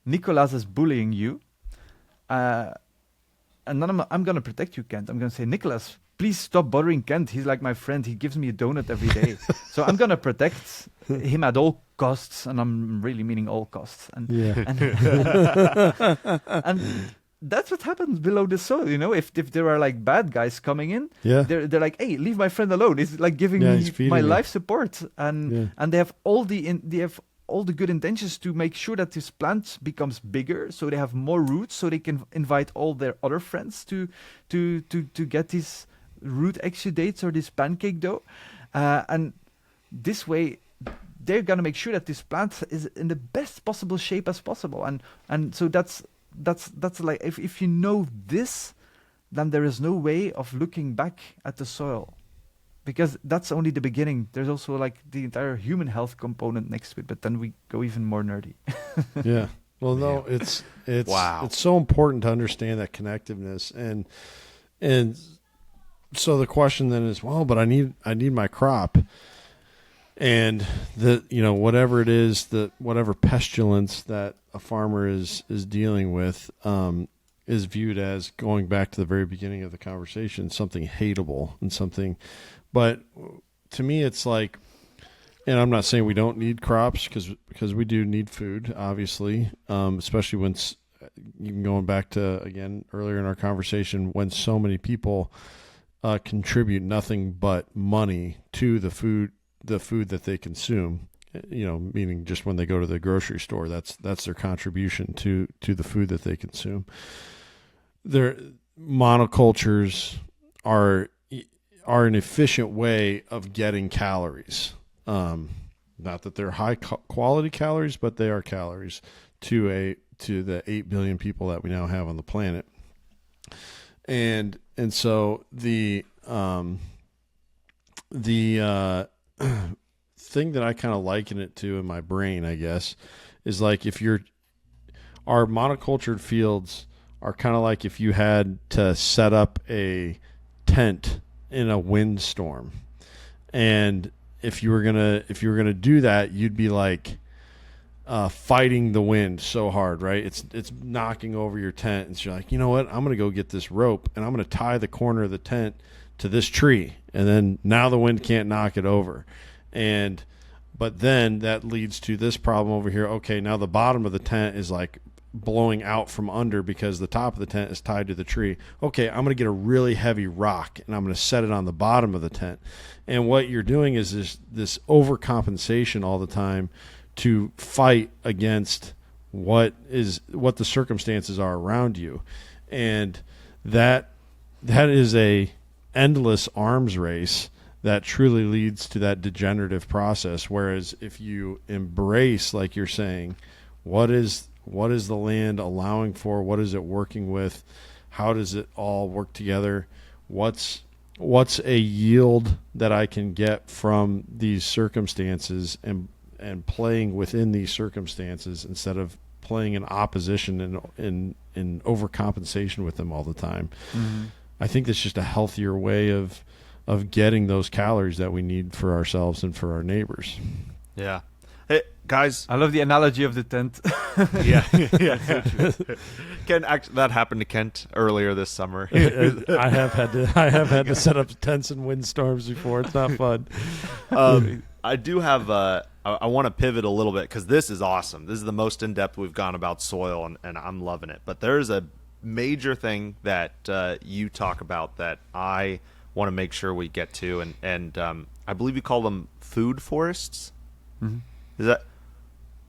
Nicolas is bullying you. And then I'm going to protect you, Kent. I'm going to say, Nicolas, please stop bothering Kent. He's like my friend. He gives me a donut every day. So I'm going to protect him at all costs. And I'm really meaning all costs. And, and that's what happens below the soil, you know. If there are like bad guys coming in, they're like, hey, leave my friend alone. It's like giving me my life support, and they have all the good intentions to make sure that this plant becomes bigger, so they have more roots, so they can invite all their other friends to get these root exudates or this pancake dough, and this way they're gonna make sure that this plant is in the best possible shape as possible, and so that's like if you know this, then there is no way of looking back at the soil. Because that's only the beginning. There's also like the entire human health component next to it, but then we go even more nerdy. Yeah. Well, no, it's Wow. It's so important to understand that connectiveness, and so the question then is, well, but I need my crop, and whatever it is, whatever pestilence that a farmer is dealing with, is viewed as, going back to the very beginning of the conversation, something hateable and something. But to me, it's like, and I'm not saying we don't need crops, because we do need food, obviously, especially when, even going back to, again, earlier in our conversation, when so many people contribute nothing but money to the food that they consume, meaning just when they go to the grocery store, that's their contribution to the food that they consume. Their monocultures are an efficient way of getting calories. Not that they're high quality calories, but they are calories to the 8 billion people that we now have on the planet. And so the thing that I kind of liken it to in my brain, I guess, is like our monocultured fields are kind of like if you had to set up a tent in a windstorm, and if you were gonna do that, you'd be like fighting the wind so hard, right? It's knocking over your tent, and so you're like, you know what? I'm gonna go get this rope, and I'm gonna tie the corner of the tent to this tree, and then now the wind can't knock it over, but then that leads to this problem over here. Okay, now the bottom of the tent is like blowing out from under because the top of the tent is tied to the tree. Okay, I'm going to get a really heavy rock and I'm going to set it on the bottom of the tent. And what you're doing is this overcompensation all the time to fight against what the circumstances are around you. And that is a endless arms race that truly leads to that degenerative process. Whereas if you embrace, like you're saying, what is the land allowing for? What is it working with? How does it all work together? What's a yield that I can get from these circumstances, and playing within these circumstances instead of playing in opposition and in overcompensation with them all the time. Mm-hmm. I think that's just a healthier way of getting those calories that we need for ourselves and for our neighbors. Yeah. Hey, guys. I love the analogy of the tent. Yeah. Ken, actually, that happened to Kent earlier this summer. I have had to set up tents in windstorms before. It's not fun. I do have I want to pivot a little bit because this is awesome. This is the most in-depth we've gone about soil, and I'm loving it. But there's a major thing that you talk about that I want to make sure we get to, and I believe you call them food forests. Mm-hmm.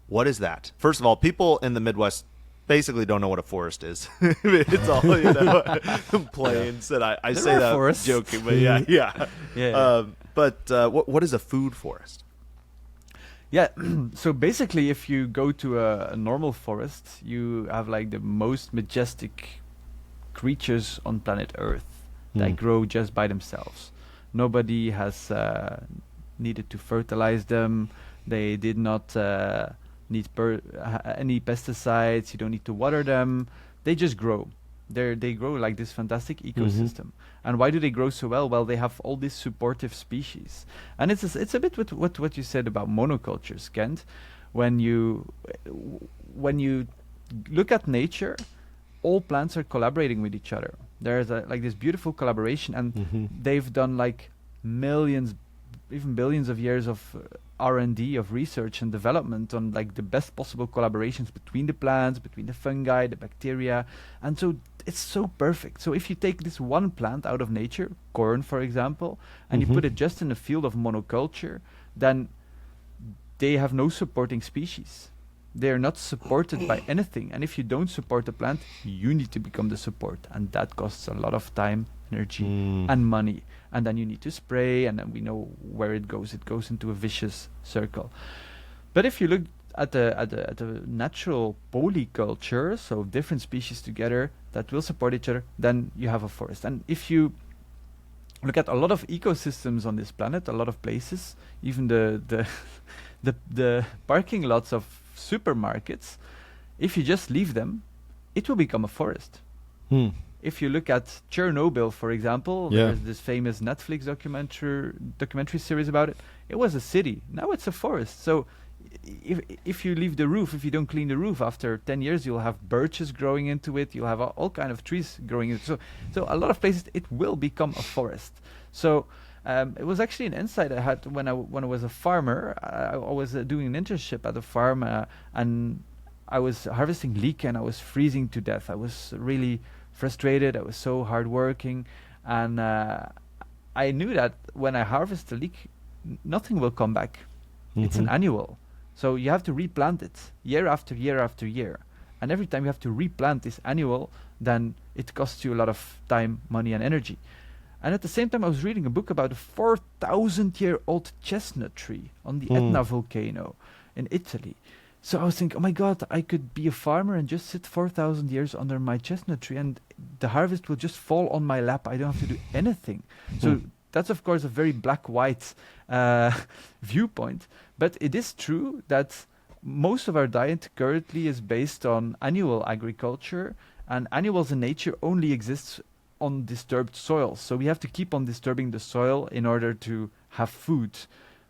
What is that? First of all, people in the Midwest basically don't know what a forest is. It's all plains, and I say that forests. Joking, but yeah. What is a food forest? Yeah, so basically, if you go to a normal forest, you have like the most majestic creatures on planet Earth that grow just by themselves. Nobody has needed to fertilize them. They did not need any pesticides. You don't need to water them. They just grow. They grow like this fantastic ecosystem. And why do they grow so well? Well, they have all these supportive species. And it's a bit with what you said about monocultures, Kent. When you look at nature, all plants are collaborating with each other. There's like this beautiful collaboration, and they've done like millions, even billions of years of R&D, of research and development on like the best possible collaborations between the plants, between the fungi, the bacteria, and so it's so perfect. So if you take this one plant out of nature, corn for example, and you put it just in a field of monoculture, then they have no supporting species. They are not supported by anything. And if you don't support the plant, you need to become the support. And that costs a lot of time, energy, and money. And then you need to spray, and then we know where it goes. It goes into a vicious circle. But if you look at the natural polyculture, so different species together that will support each other, then you have a forest. And if you look at a lot of ecosystems on this planet, a lot of places, even the parking lots of supermarkets, if you just leave them, it will become a forest. If you look at Chernobyl, for example, there's this famous Netflix documentary series about it. It was a city. Now it's a forest. So if you leave the roof, if you don't clean the roof, after 10 years you'll have birches growing into it. You'll have all kind of trees growing into it. So a lot of places it will become a forest. So it was actually an insight I had when I was a farmer. I was doing an internship at a farm, and I was harvesting leek, and I was freezing to death. I was really frustrated. I was so hardworking, and I knew that when I harvest the leek, nothing will come back. It's an annual, so you have to replant it year after year after year, and every time you have to replant this annual, then it costs you a lot of time, money, and energy. And at the same time, I was reading a book about a 4,000-year-old chestnut tree on the Etna volcano in Italy. So I was thinking, oh my God, I could be a farmer and just sit 4,000 years under my chestnut tree, and the harvest will just fall on my lap. I don't have to do anything. So that's, of course, a very black-white viewpoint. But it is true that most of our diet currently is based on annual agriculture, and annuals in nature only exist on disturbed soils. So we have to keep on disturbing the soil in order to have food.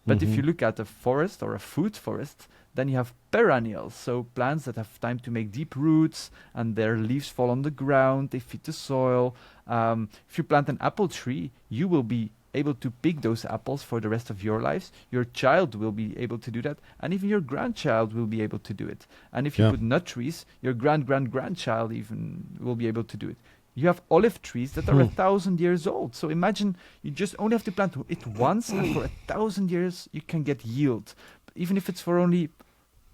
But if you look at a forest or a food forest, then you have perennials, so plants that have time to make deep roots, and their leaves fall on the ground, they feed the soil. If you plant an apple tree, you will be able to pick those apples for the rest of your lives. Your child will be able to do that, and even your grandchild will be able to do it. And if you put nut trees, your grandchild even will be able to do it. You have olive trees that are 1,000 years old. So imagine you just only have to plant it once, and for 1,000 years you can get yield. Even if it's for only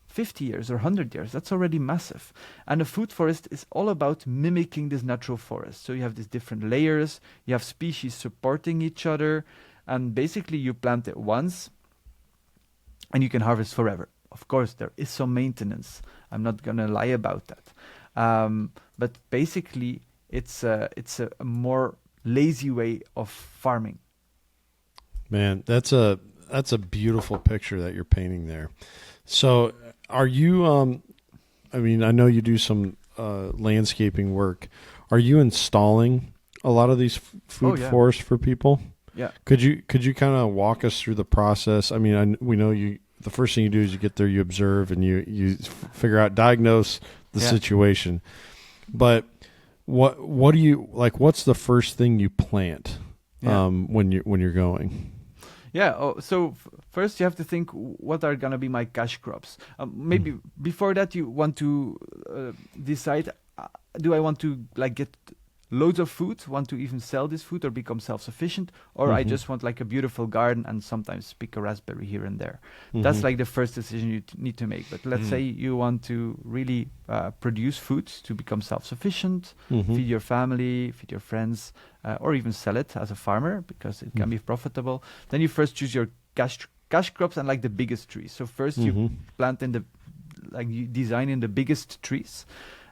50 years or 100 years, that's already massive. And a food forest is all about mimicking this natural forest. So you have these different layers, you have species supporting each other, and basically you plant it once and you can harvest forever. Of course, there is some maintenance. I'm not going to lie about that. But basically, it's a more lazy way of farming. Man, that's a beautiful picture that you're painting there. So are you, I mean, I know you do some landscaping work. Are you installing a lot of these food forests for people? Yeah. Could you kind of walk us through the process? I mean, we know the first thing you do is you get there, you observe, and you figure out, diagnose the situation. But what do you like? What's the first thing you plant when you're going? Yeah. So first you have to think, what are gonna be my cash crops? Maybe before that you want to decide: do I want to get loads of food, want to even sell this food or become self-sufficient, or I just want a beautiful garden and sometimes pick a raspberry here and there. That's the first decision you need to make. But let's say you want to really produce food to become self-sufficient, feed your family, feed your friends, or even sell it as a farmer because it can be profitable. Then you first choose your cash crops and the biggest trees. So first you plant in you design in the biggest trees.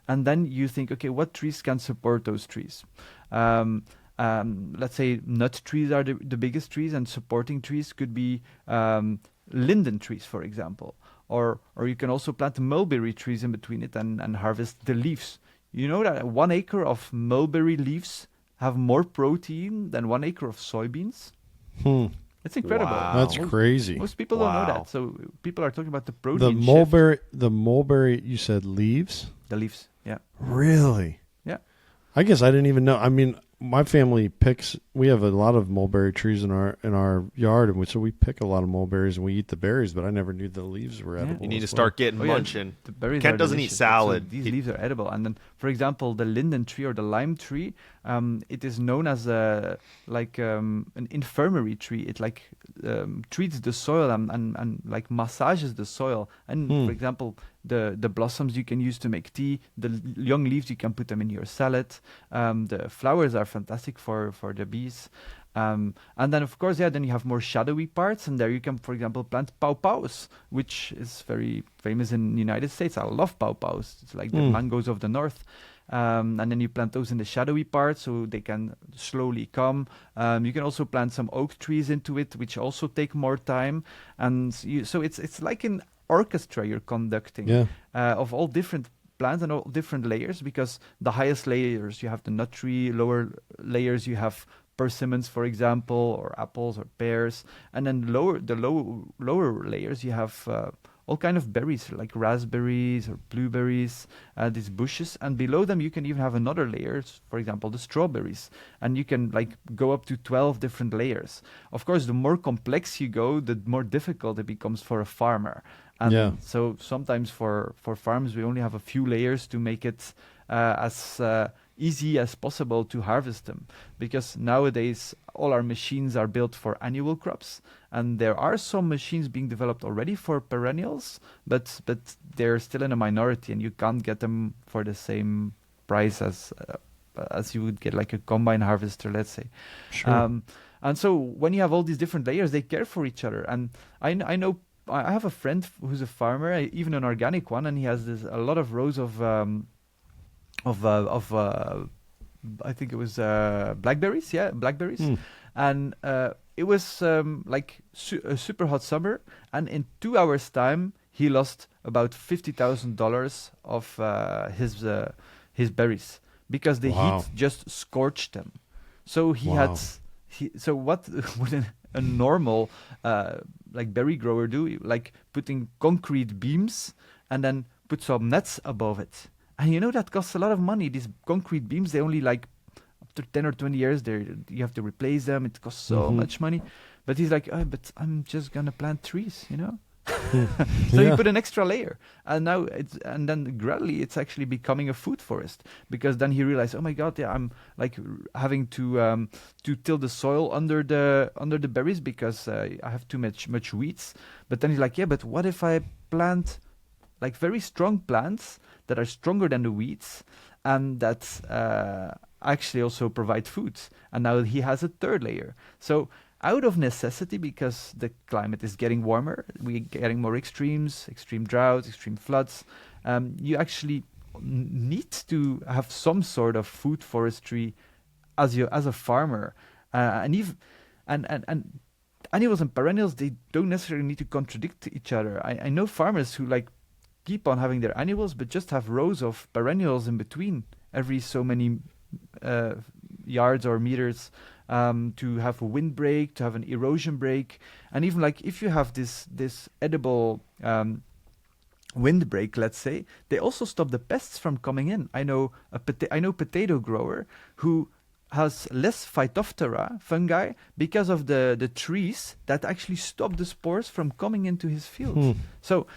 And then you think, okay, what trees can support those trees? Let's say nut trees are the biggest trees, and supporting trees could be linden trees, for example. Or you can also plant mulberry trees in between it and harvest the leaves. You know that 1 acre of mulberry leaves have more protein than 1 acre of soybeans? It's incredible. Wow. That's crazy. Most people don't know that. So people are talking about the protein The mulberry, you said leaves? The leaves, yeah. Really? Yeah. I guess I didn't even know. I mean, my family picks. We have a lot of mulberry trees in our yard, and so we pick a lot of mulberries and we eat the berries. But I never knew the leaves were Yeah. edible. You need to as start getting Oh, yeah, munching. the berries Kent are doesn't eat delicious, salad. So these leaves are edible. And then, for example, the linden tree or the lime tree, it is known as an infirmary tree. It treats the soil and like massages the soil. And for example, the blossoms you can use to make tea. The young leaves you can put them in your salad. The flowers are fantastic for the bees. And then, of course, then you have more shadowy parts, and there you can, for example, plant pawpaws, which is very famous in the United States. I love pawpaws. It's like the mangoes of the north. And then you plant those in the shadowy part, so they can slowly come. You can also plant some oak trees into it, which also take more time. And so it's like an orchestra you're conducting of all different plants and all different layers, because the highest layers you have the nut tree, lower layers you have persimmons, for example, or apples or pears, and then lower layers you have all kind of berries like raspberries or blueberries, these bushes, and below them you can even have another layers, for example the strawberries, and you can like go up to 12 different layers. Of course, the more complex you go, the more difficult it becomes for a farmer. And so sometimes for farms we only have a few layers to make it as easy as possible to harvest them, because nowadays all our machines are built for annual crops, and there are some machines being developed already for perennials, but they're still in a minority, and you can't get them for the same price as you would get like a combine harvester, let's say. Sure. And so when you have all these different layers, they care for each other. And I know I have a friend who's a farmer, even an organic one, and he has a lot of rows of I think it was blackberries, blackberries, and it was like a super hot summer, and in 2 hours time he lost about $50,000 of his berries, because the heat just scorched them. So so what would a normal like berry grower do? Like putting concrete beams and then put some nets above it. And that costs a lot of money. These concrete beams, they only like after 10 or 20 years, you have to replace them. It costs so much money. But he's like, but I'm just gonna plant trees, So you put an extra layer, and then gradually it's actually becoming a food forest, because then he realized, oh my God, I'm like having to till the soil under the berries, because I have too much weeds. But then he's like, but what if I plant like very strong plants that are stronger than the weeds, and that actually also provide food? And now he has a third layer. So out of necessity, because the climate is getting warmer, we're getting more extreme droughts, extreme floods, you actually need to have some sort of food forestry as a farmer. And annuals and perennials, they don't necessarily need to contradict each other. I know farmers who like keep on having their annuals, but just have rows of perennials in between every so many yards or meters, to have a wind break, to have an erosion break. And even like if you have this edible wind break, let's say, they also stop the pests from coming in. I know potato grower who has less Phytophthora fungi because of the trees that actually stop the spores from coming into his field. So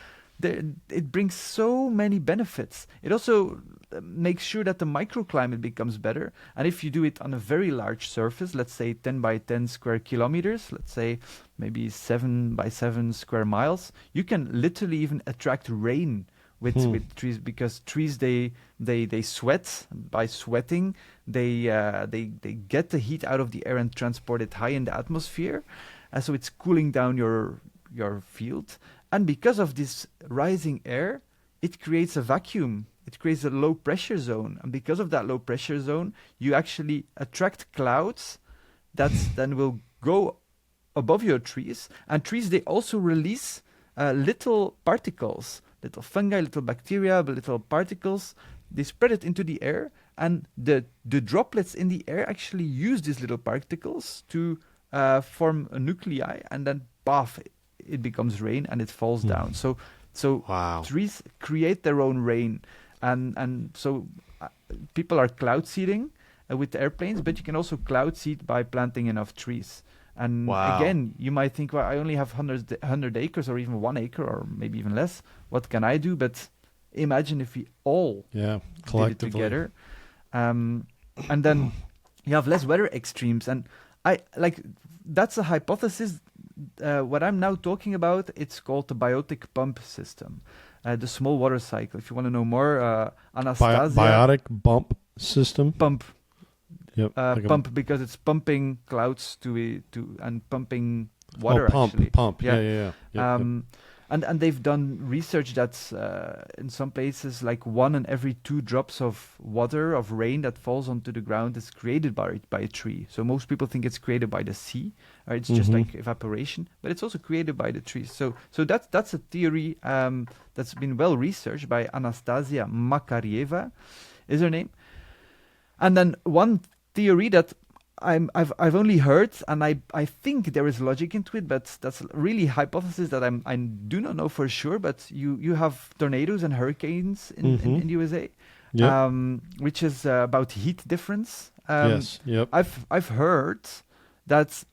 it brings so many benefits. It also makes sure that the microclimate becomes better. And if you do it on a very large surface, let's say 10 by 10 square kilometers, let's say maybe 7 by 7 square miles, you can literally even attract rain with trees, because trees they sweat. By sweating, they get the heat out of the air and transport it high in the atmosphere, so it's cooling down your field. And because of this rising air, it creates a vacuum. It creates a low pressure zone. And because of that low pressure zone, you actually attract clouds that then will go above your trees. And trees, they also release little particles, little fungi, little bacteria, but little particles. They spread it into the air. And the droplets in the air actually use these little particles to form a nuclei. And then, paf, it becomes rain and it falls down. So trees create their own rain, and so people are cloud seeding, with airplanes, but you can also cloud seed by planting enough trees. And Wow. again, you might think, well, I only have 100 acres or even 1 acre or maybe even less. What can I do? But imagine if we all Yeah, did it collectively. together. And then you have less weather extremes. And that's a hypothesis. What I'm now talking about, it's called the biotic pump system, the small water cycle. If you want to know more, Anastasia Biotic bump system. pump Yep. like a- pump because it's pumping clouds and pumping water. pump. Actually. Pump. Yeah. Yeah. Yep. And they've done research that's in some places like 1 in every 2 drops of water of rain that falls onto the ground is created by a tree. So most people think it's created by the sea, or it's just like evaporation, but it's also created by the trees. So that's a theory that's been well researched by Anastasia Makarieva, is her name. And then one theory that I've only heard, and I think there is logic into it, but that's really hypothesis that I do not know for sure. But you have tornadoes and hurricanes in the USA, Yep. which is about heat difference. Yes. Yep. I've heard that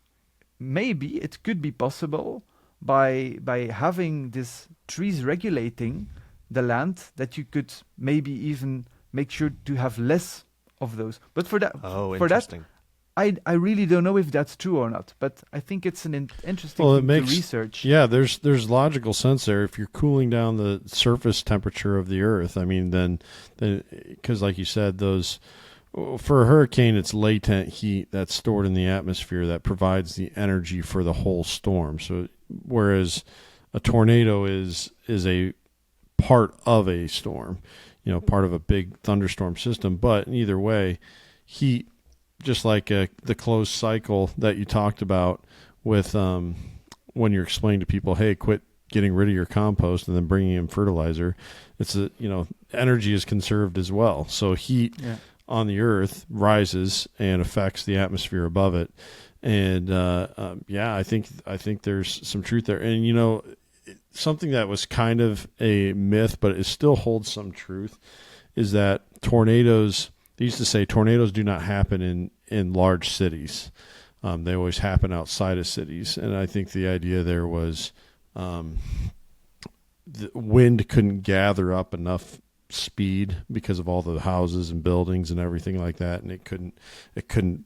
maybe it could be possible by having these trees regulating the land that you could maybe even make sure to have less of those. But for that, Oh, for that, interesting. I really don't know if that's true or not, but I think it's an interesting Well, it thing makes to research. Yeah, there's logical sense there. If you're cooling down the surface temperature of the Earth, I mean, then because like you said, those for a hurricane, it's latent heat that's stored in the atmosphere that provides the energy for the whole storm. So whereas a tornado is a part of a storm, part of a big thunderstorm system. But either way, heat, just like the closed cycle that you talked about with when you're explaining to people, hey, quit getting rid of your compost and then bringing in fertilizer. It's energy is conserved as well. So heat on the earth rises and affects the atmosphere above it. And I think there's some truth there. And something that was kind of a myth, but it still holds some truth, is that tornadoes. They used to say tornadoes do not happen in large cities. They always happen outside of cities. And I think the idea there was the wind couldn't gather up enough speed because of all the houses and buildings and everything like that. And it couldn't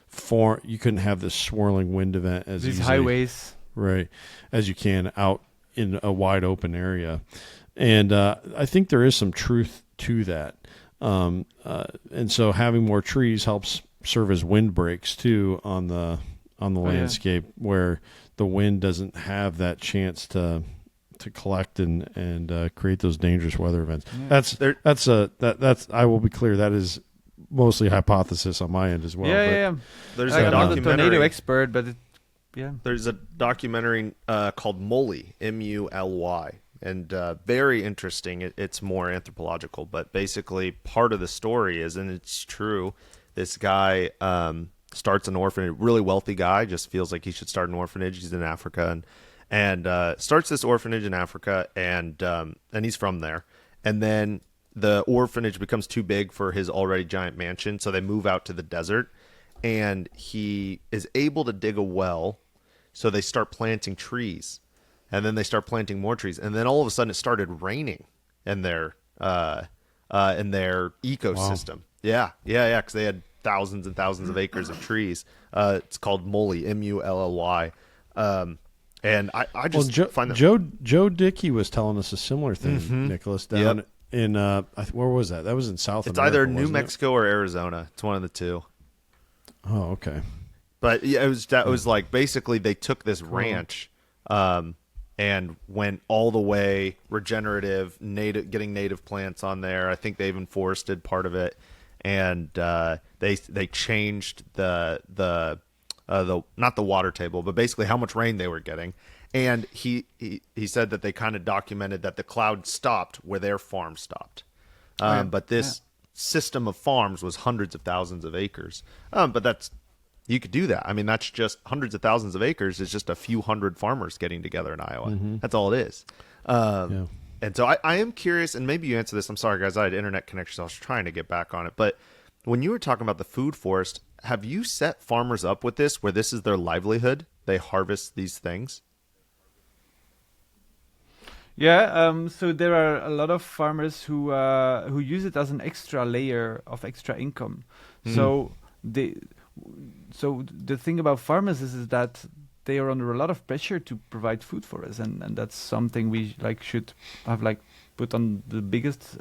form. You couldn't have this swirling wind event as These easily, highways. right, as you can out in a wide open area. And I think there is some truth to that. And so having more trees helps serve as windbreaks too on the landscape, where the wind doesn't have that chance to collect and create those dangerous weather events. Yeah. That's I will be clear, that is mostly hypothesis on my end as well. Yeah. There's I'm a not a tornado documentary. expert, but There's a documentary called Mully, Mully, and very interesting. It's more anthropological, but basically part of the story is, and it's true, this guy starts an orphanage, really wealthy guy, just feels like he should start an orphanage. He's in Africa and starts this orphanage in Africa, and he's from there. And then the orphanage becomes too big for his already giant mansion, so they move out to the desert, and he is able to dig a well, so they start planting trees. And then they start planting more trees, and then all of a sudden it started raining in their ecosystem. Wow. Yeah, because they had thousands and thousands of acres of trees. It's called Mully, Mully. And I just find that Joe Dickey was telling us a similar thing, Nicholas, down in where was that? That was in South It's America, either New wasn't it? Mexico or Arizona. It's one of the two. Oh, okay. But yeah, it was like basically they took this ranch and went all the way regenerative, getting native plants on there. I think they even forested part of it, and they changed the not the water table, but basically how much rain they were getting. And he said that they kind of documented that the cloud stopped where their farm stopped. But this system of farms was hundreds of thousands of acres. But you could do that. I mean, that's just hundreds of thousands of acres is just a few hundred farmers getting together in Iowa. That's all it is. And so I am curious, and maybe you answer this. I'm sorry, guys. I had internet connection, so I was trying to get back on it. But when you were talking about the food forest, have you set farmers up with this where this is their livelihood? They harvest these things? Yeah, so there are a lot of farmers who use it as an extra layer of extra income. So they so the thing about farmers is that they are under a lot of pressure to provide food for us, and that's something we like should have like put on the biggest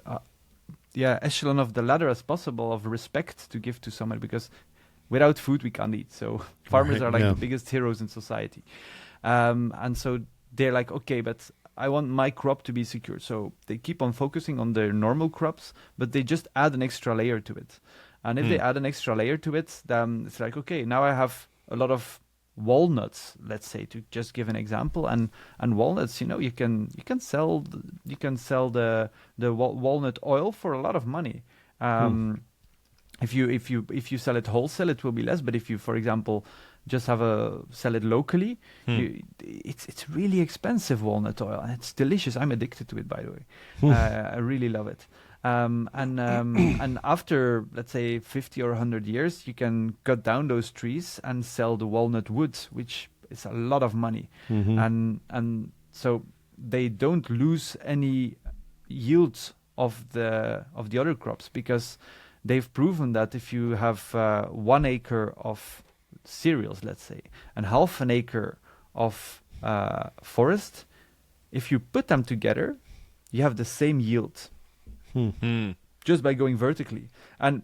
echelon of the ladder as possible of respect to give to someone, because without food we can't eat. So farmers Right, are like yeah. the biggest heroes in society, and so they're like, okay, but I want my crop to be secure. So they keep on focusing on their normal crops, but they just add an extra layer to it. And if they add an extra layer to it, then it's like, okay, now I have a lot of walnuts, let's say, to just give an example. And walnuts, you can sell the walnut oil for a lot of money. If you sell it wholesale, it will be less. But if you, for example, just sell it locally, it's really expensive walnut oil, and it's delicious. I'm addicted to it, by the way. I really love it. And after, let's say, 50 or 100 years, you can cut down those trees and sell the walnut wood, which is a lot of money. And so they don't lose any yields of the other crops, because they've proven that if you have 1 acre of cereals, let's say, and half an acre of forest, if you put them together, you have the same yield. Just by going vertically. And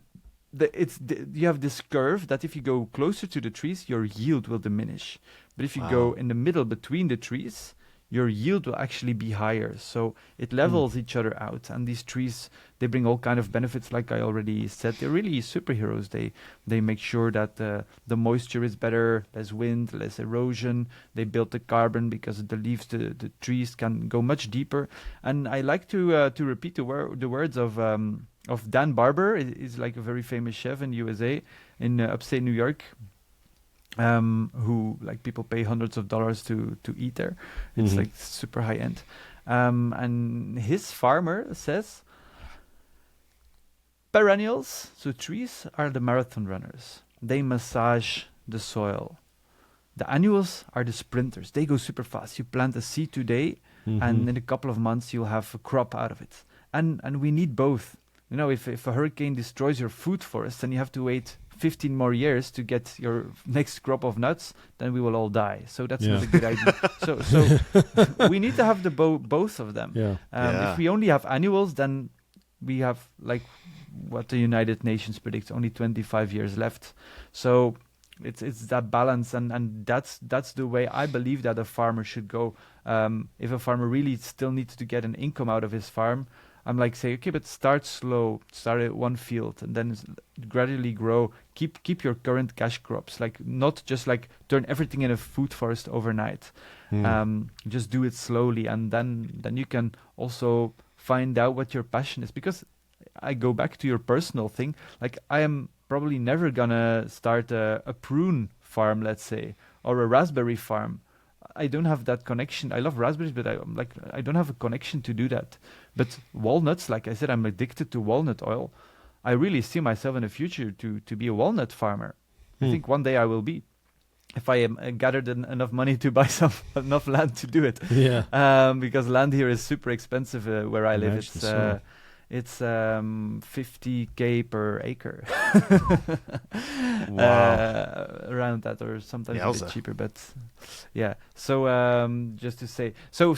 you have this curve that if you go closer to the trees, your yield will diminish. But if you go in the middle between the trees, your yield will actually be higher. So it levels each other out. And these trees, they bring all kind of benefits, like I already said. They're really superheroes. They make sure that the moisture is better, less wind, less erosion. They build the carbon because the leaves, the trees can go much deeper. And I like to repeat the words of Dan Barber. He's like a very famous chef in USA, in upstate New York. Who like people pay hundreds of dollars to eat there. It's like super high end. And his farmer says perennials, so trees, are the marathon runners. They massage the soil. The annuals are the sprinters. They go super fast. You plant a seed today, and in a couple of months you'll have a crop out of it. And we need both. If a hurricane destroys your food forest, then you have to wait 15 more years to get your next crop of nuts, then we will all die. So that's not a good idea. So we need to have both of them. If we only have annuals, then we have, like what the United Nations predicts, only 25 years left. So it's that balance, and that's the way I believe that a farmer should go. If a farmer really still needs to get an income out of his farm, I'm like, say, okay, but start slow. Start at one field and then gradually grow. Keep your current cash crops. Like, not just like turn everything in a food forest overnight. Just do it slowly, and then you can also find out what your passion is. Because I go back to your personal thing. Like, I am probably never gonna start a prune farm, let's say, or a raspberry farm. I don't have that connection. I love raspberries, but I don't have a connection to do that. But walnuts, like I said, I'm addicted to walnut oil. I really see myself in the future to be a walnut farmer. I think one day I will be, if I am gathered enough money to buy enough land to do it. Because land here is super expensive where I live. It's 50K per acre. Around that, or sometimes a bit cheaper, but yeah. So just to say, so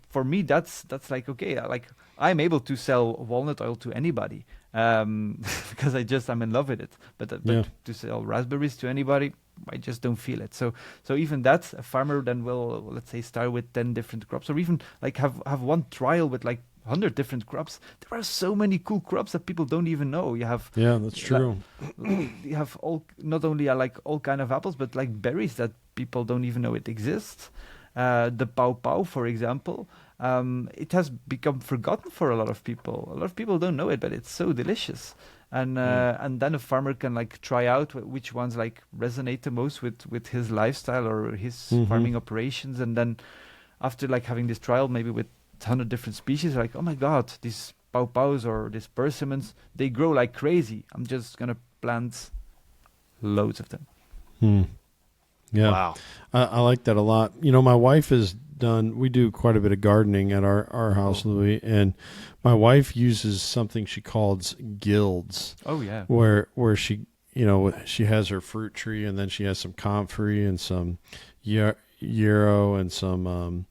for me, that's like, okay, like I'm able to sell walnut oil to anybody, because I'm in love with it. But to sell raspberries to anybody, I just don't feel it. So even that, a farmer then will, let's say, start with 10 different crops, or even like have one trial with like 100 different crops. There are so many cool crops that people don't even know. You have that's true. You have not only like all kind of apples, but like berries that people don't even know it exists. The pawpaw, for example, it has become forgotten for a lot of people. A lot of people don't know it, but it's so delicious. And then a farmer can like try out which ones like resonate the most with his lifestyle or his farming operations. And then after like having this trial, maybe with 100 different species, like, oh my god, this pawpaws or these persimmons, they grow like crazy. I'm just gonna plant loads of them. Yeah. Wow. I like that a lot. You know, my wife has done, we do quite a bit of gardening at our house, Louis, and my wife uses something she calls guilds, Oh yeah. where she, you know, she has her fruit tree, and then she has some comfrey and some yarrow and some,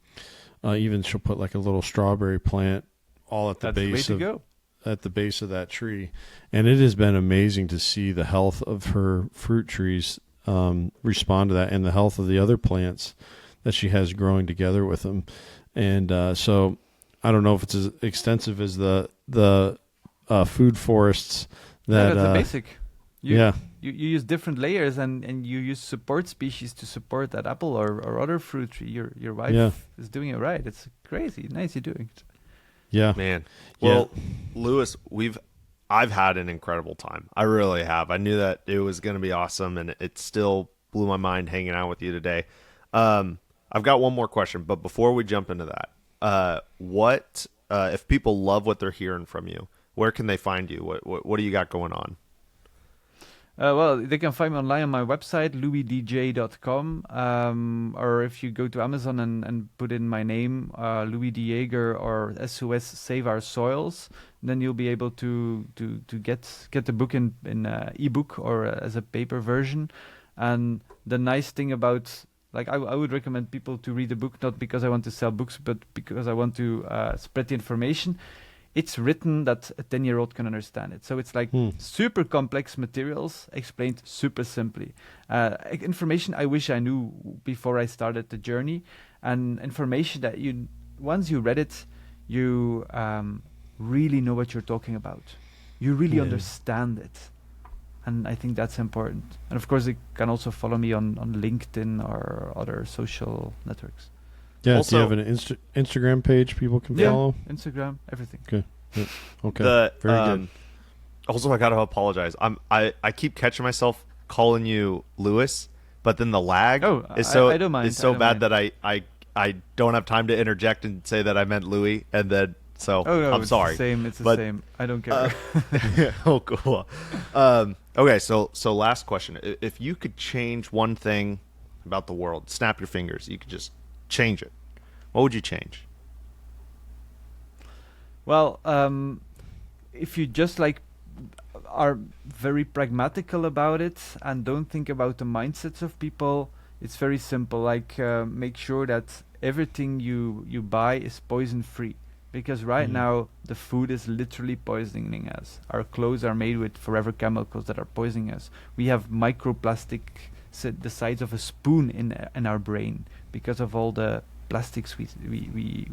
even she'll put like a little strawberry plant all at the That's the way base to of go. at the base of that tree. And it has been amazing to see the health of her fruit trees respond to that, and the health of the other plants that she has growing together with them. And so I don't know if it's as extensive as the food forests that That's a basic. yeah. You use different layers and you use support species to support that apple or other fruit tree. Your wife is doing it right. It's crazy. Nice you're doing it. Yeah. Man. Well, Lewis, I've had an incredible time. I really have. I knew that it was going to be awesome, and it still blew my mind hanging out with you today. I've got one more question, but before we jump into that, what if people love what they're hearing from you? Where can they find you? What do you got going on? Well, they can find me online on my website, louisdj.com, or if you go to Amazon and put in my name, Louis D. Jaeger or SOS Save Our Soils, then you'll be able to get the book in ebook or as a paper version. And the nice thing about, like, I would recommend people to read the book, not because I want to sell books, but because I want to spread the information. It's written that a 10-year-old can understand it. So it's like super complex materials explained super simply. Information I wish I knew before I started the journey, and information that once you read it, you really know what you're talking about. You really understand it. And I think that's important. And of course, you can also follow me on LinkedIn or other social networks. Yeah, Also, do you have an Instagram page people can follow? Instagram, everything. Okay. Yep. Okay. Very good. Also, I got to apologize. I keep catching myself calling you Lewis, but then the lag is so I don't mind. is so bad that I don't have time to interject and say that I meant Louis, and then I'm it's sorry. The same. It's the But, same. I don't care. Oh, cool. Okay, so last question. If you could change one thing about the world, snap your fingers, you could just change it. What would you change? Well, if you just like are very pragmatical about it and don't think about the mindsets of people, it's very simple. Like make sure that everything you buy is poison free, because right now the food is literally poisoning us. Our clothes are made with forever chemicals that are poisoning us. We have microplastic the size of a spoon in our brain because of all the plastics we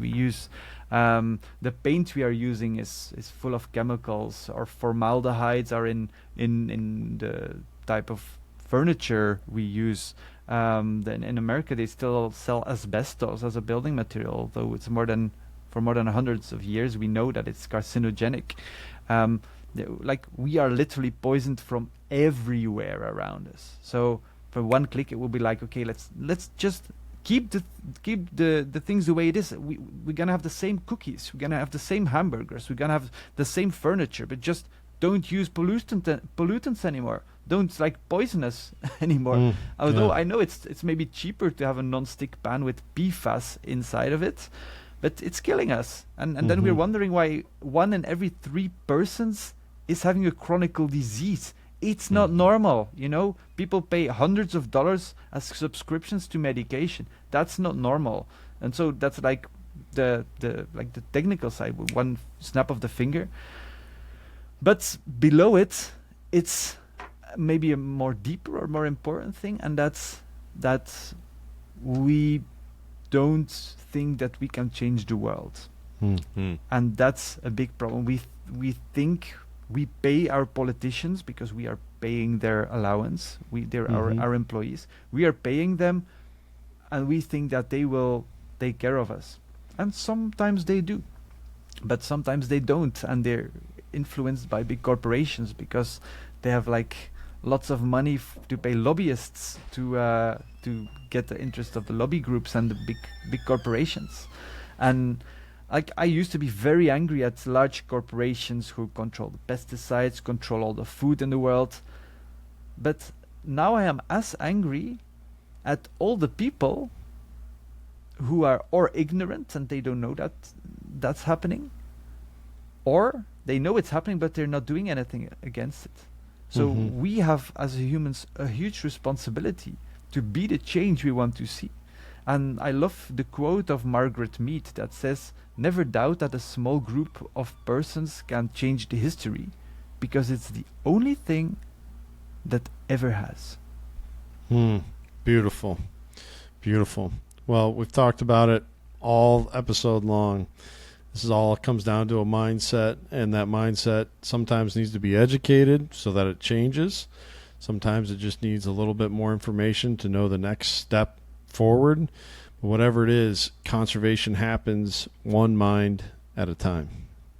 use. The paint we are using is full of chemicals, or formaldehydes are in the type of furniture we use. Then in America they still sell asbestos as a building material, though it's for more than hundreds of years we know that it's carcinogenic. Like we are literally poisoned from everywhere around us. So for one click it will be like, okay, let's just keep the things the way it is. We're gonna have the same cookies, we're gonna have the same hamburgers, we're gonna have the same furniture, but just don't use pollutants anymore. Don't like poison us anymore. Although I know it's maybe cheaper to have a non-stick pan with PFAS inside of it, but it's killing us. And then we're wondering why 1 in every 3 persons is having a chronic disease. It's not normal, you know. People pay hundreds of dollars as subscriptions to medication. That's not normal. And so that's like the technical side with one snap of the finger. But below it, it's maybe a more deeper or more important thing, and that's that we don't think that we can change the world. And that's a big problem. We think we pay our politicians because we are paying their allowance. They're our employees. We are paying them, and we think that they will take care of us. And sometimes they do, but sometimes they don't, and they're influenced by big corporations because they have like lots of money to pay lobbyists to get the interest of the lobby groups and the big corporations. And Like, I used to be very angry at large corporations who control the pesticides, control all the food in the world. But now I am as angry at all the people who are or ignorant and they don't know that that's happening, or they know it's happening but they're not doing anything against it. So we have, as humans, a huge responsibility to be the change we want to see. And I love the quote of Margaret Mead that says, "Never doubt that a small group of persons can change the history, because it's the only thing that ever has." Beautiful. Beautiful. Well, we've talked about it all episode long. This is all comes down to a mindset, and that mindset sometimes needs to be educated so that it changes. Sometimes it just needs a little bit more information to know the next step forward. But whatever it is, conservation happens one mind at a time.